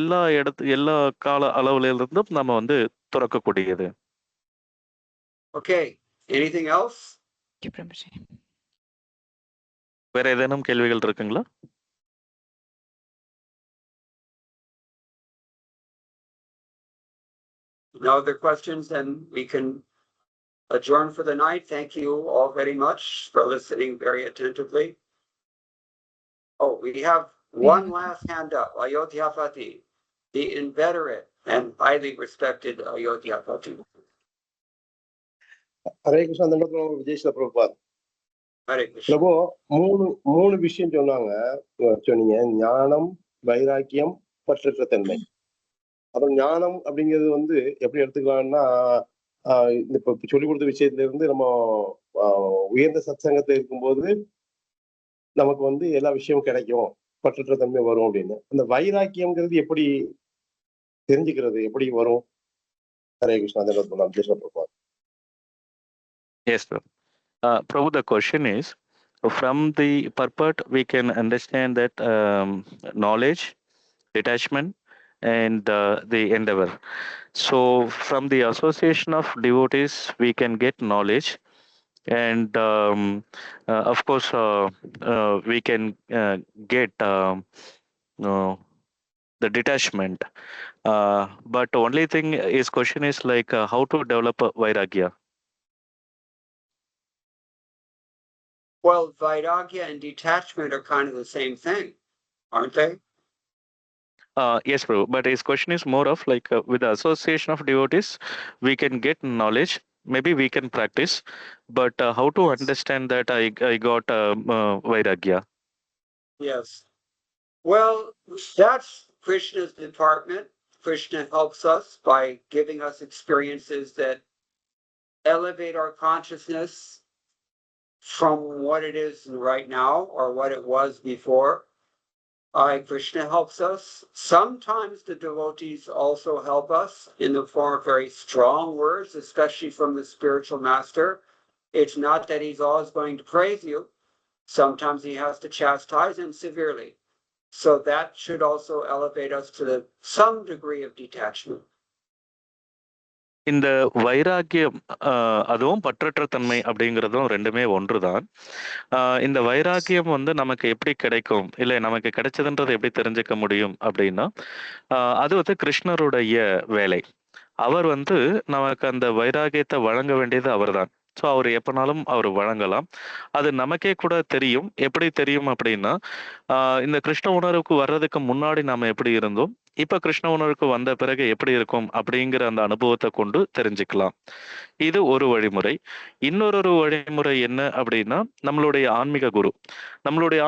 எல்லா கால அளவுல இருந்தும் நம்ம வந்து துறக்கக்கூடியது. Okay, anything else? வேற ஏதேனும் கேள்விகள் இருக்குங்களா? No other questions, then we can adjourn for the night. Thank you all very much for listening very attentively. Oh, we have one last hand up, Ayodhyapati, the inveterate and highly respected Ayodhyapati. Hare Krishna. அந்த இடத்துல Vijay Prabhupad Hare Krishna. பிரபு மூணு விஷயம் சொன்னீங்க. ஞானம், வைராக்கியம், பற்றற்ற தன்மை. அப்புறம் ஞானம் அப்படிங்கிறது வந்து எப்படி எடுத்துக்கலாம்னா, இப்ப சொல்லிக் கொடுத்த விஷயத்துல இருந்து நம்ம உயர்ந்த சத்சங்கத்துல இருக்கும்போது நமக்கு வந்து எல்லா விஷயமும் கிடைக்கும், பற்றற்ற தன்மை வரும் அப்படின்னு. அந்த வைராக்கியம்ங்கிறது எப்படி தெரிஞ்சுக்கிறது, எப்படி வரும்? ஹரே கிருஷ்ணா. அந்த இடத்துல Vijay Prabhupad. Yes, sir. Prabhu, the question is, from the purport we can understand that knowledge, detachment, and the endeavor. So from the association of devotees we can get knowledge, and of course we can get the detachment. But only thing is, question is like how to develop a vairagya. Well, vairagya and detachment are kind of the same thing, aren't they? Yes, bro. But his question is more of like with the association of devotees, we can get knowledge. Maybe we can practice, but how to understand that I got vairagya? Yes. Well, that's Krishna's department. Krishna helps us by giving us experiences that elevate our consciousness from what it is right now or what it was before. Krishna helps us. Sometimes the devotees also help us in the form of very strong words, especially from the spiritual master. It's not that he's always going to praise you. Sometimes he has to chastise him severely. So that should also elevate us to some degree of detachment. இந்த வைராக்கியம் அதுவும் பற்றற்ற தன்மை அப்படிங்கிறதும் ரெண்டுமே ஒன்றுதான். இந்த வைராக்கியம் வந்து நமக்கு எப்படி கிடைக்கும், இல்லை நமக்கு கிடைச்சதுன்றது எப்படி தெரிஞ்சுக்க முடியும் அப்படின்னா, அது வந்து கிருஷ்ணருடைய வேலை. அவர் வந்து நமக்கு அந்த வைராக்கியத்தை வழங்க வேண்டியது அவர்தான். ஸோ அவர் எப்போனாலும் அவர் வழங்கலாம். அது நமக்கே கூட தெரியும். எப்படி தெரியும் அப்படின்னா, இந்த கிருஷ்ண உணர்வுக்கு வர்றதுக்கு முன்னாடி நாம் எப்படி இருந்தோம், இப்போ கிருஷ்ண உணர்வுக்கு வந்த பிறகு எப்படி இருக்கும் அப்படிங்கிற அந்த அனுபவத்தை கொண்டு தெரிஞ்சுக்கலாம். இது ஒரு வழிமுறை. இன்னொரு வழிமுறை என்ன அப்படின்னா, நம்மளுடைய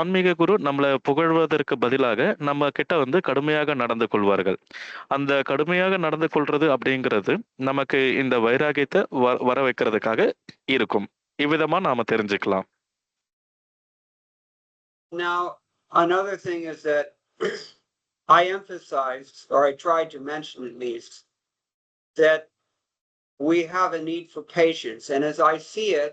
ஆன்மீக குரு நம்மளை புகழ்வதற்கு பதிலாக நம்ம கிட்ட வந்து கடுமையாக நடந்து கொள்வார்கள். அந்த கடுமையாக நடந்து கொள்றது அப்படிங்கிறது நமக்கு இந்த வைராகியத்தை வர வைக்கிறதுக்காக இருக்கும். இவ்விதமா நாம தெரிஞ்சுக்கலாம். Now, another thing is that I emphasized, or I tried to mention at least, that we have a need for patience. And as I see it,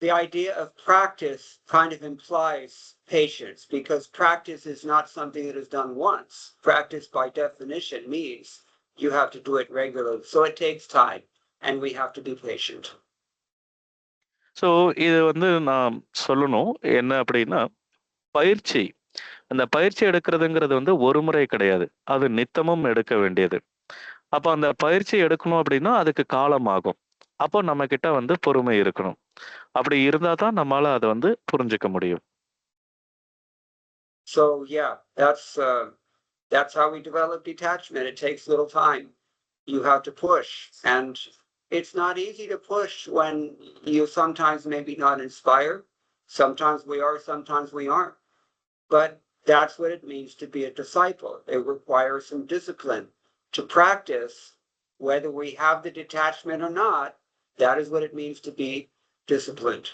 the idea of practice kind of implies patience, because practice is not something that is done once. Practice by definition means you have to do it regularly. So it takes time, and we have to be patient. So இது வந்து நான் சொல்லணும் என்ன அப்படின்னா, பயிற்சி, அந்த பயிற்சி எடுக்கிறதுங்கிறது வந்து ஒரு முறை கிடையாது, அது நித்தமும் எடுக்க வேண்டியது. அப்போ அந்த பயிற்சி எடுக்கணும் அப்படின்னா அதுக்கு காலம் ஆகும். அப்போ நம்ம கிட்ட வந்து பொறுமை இருக்கணும். அப்படி இருந்தா தான் நம்மளால அதை வந்து புரிஞ்சுக்க முடியும். So yeah, that's how we develop detachment. It takes little time. You have to push, and it's not easy to push when you sometimes maybe not inspired. Sometimes we are, sometimes we aren't. But that's what it means to be a disciple. It requires some discipline to practice, whether we have the detachment or not. That is what it means to be disciplined.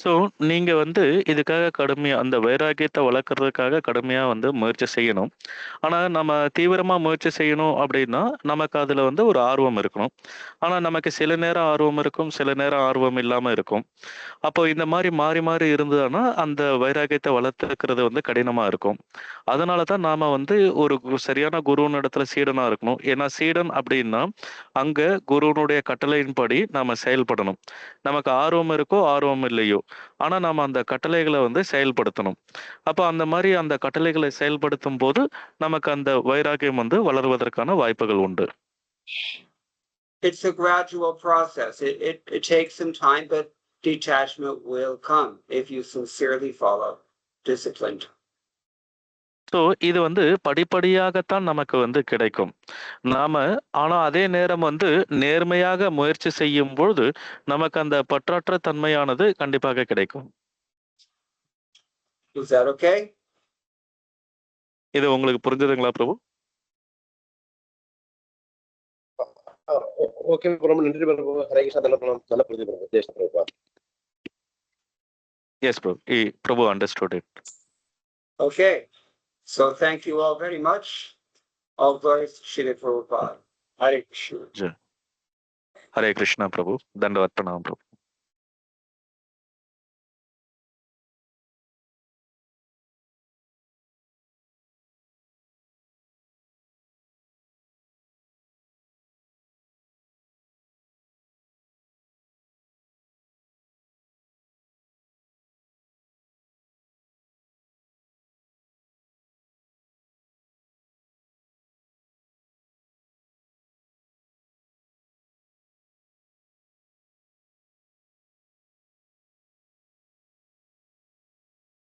So நீங்க வந்து இதுக்காக கடுமையா அந்த வைராக்கியத்தை வளர்க்கறதுக்காக கடுமையா வந்து முயற்சி செய்யணும். ஆனா நம்ம தீவிரமா முயற்சி செய்யணும் அப்படின்னா, நமக்கு அதுல வந்து ஒரு ஆர்வம் இருக்கணும். ஆனா நமக்கு சில நேரம் ஆர்வம் இருக்கும், சில நேரம் ஆர்வம் இல்லாம இருக்கும். அப்போ இந்த மாரி மாறி மாறி இருந்ததுன்னா, அந்த வைராக்கியத்தை வளர்த்துக்கிறது வந்து கடினமா இருக்கும். அதனால தான் நாம வந்து ஒரு சரியான குருவினிடத்துல சீடனா இருக்கணும். ஏன்னா சீடன் அப்படின்னா, அங்க குருவினுடைய கட்டளையின்படி நாம செயல்படணும். நமக்கு ஆர்வம் இருக்கோ, ஆர்வம் இல்லையோ, ஆனா நாம அந்த கட்டளைகள வந்து செயல்படுத்தணும். அப்ப அந்த மாரி அந்த கட்டளைகளை செயல்படுத்தும்போது, நமக்கு அந்த வைராக்கியம் வந்து வளருவதற்கான வாய்ப்புகள் உண்டு. It's a gradual process. It takes some time, but detachment will come if you sincerely follow disciplined. So இது வந்து படிப்படியாகத்தான் நமக்கு வந்து கிடைக்கும். ஆனா அதே நேரம் வந்து நேர்மையாக முயற்சி செய்யும்பொழுது, நமக்கு அந்த பற்றற்ற தன்மையானது கண்டிப்பாக கிடைக்கும். Is that okay? இது உங்களுக்கு புரிஞ்சதுங்களா பிரபு? ஓகே, ரொம்ப நன்றி பிரபு. ஹரே கிருஷ்ணா. நல்ல புரிஞ்சு பிரபு. ஜெய் ஸ்ரீ பிரபு. Yes, bro. Prabhu understood it. Okay. So thank you all very much. All glories to Srila Prabhupada. Hare Krishna. Hare Krishna, Prabhu. Dandavat Pranam, Prabhu.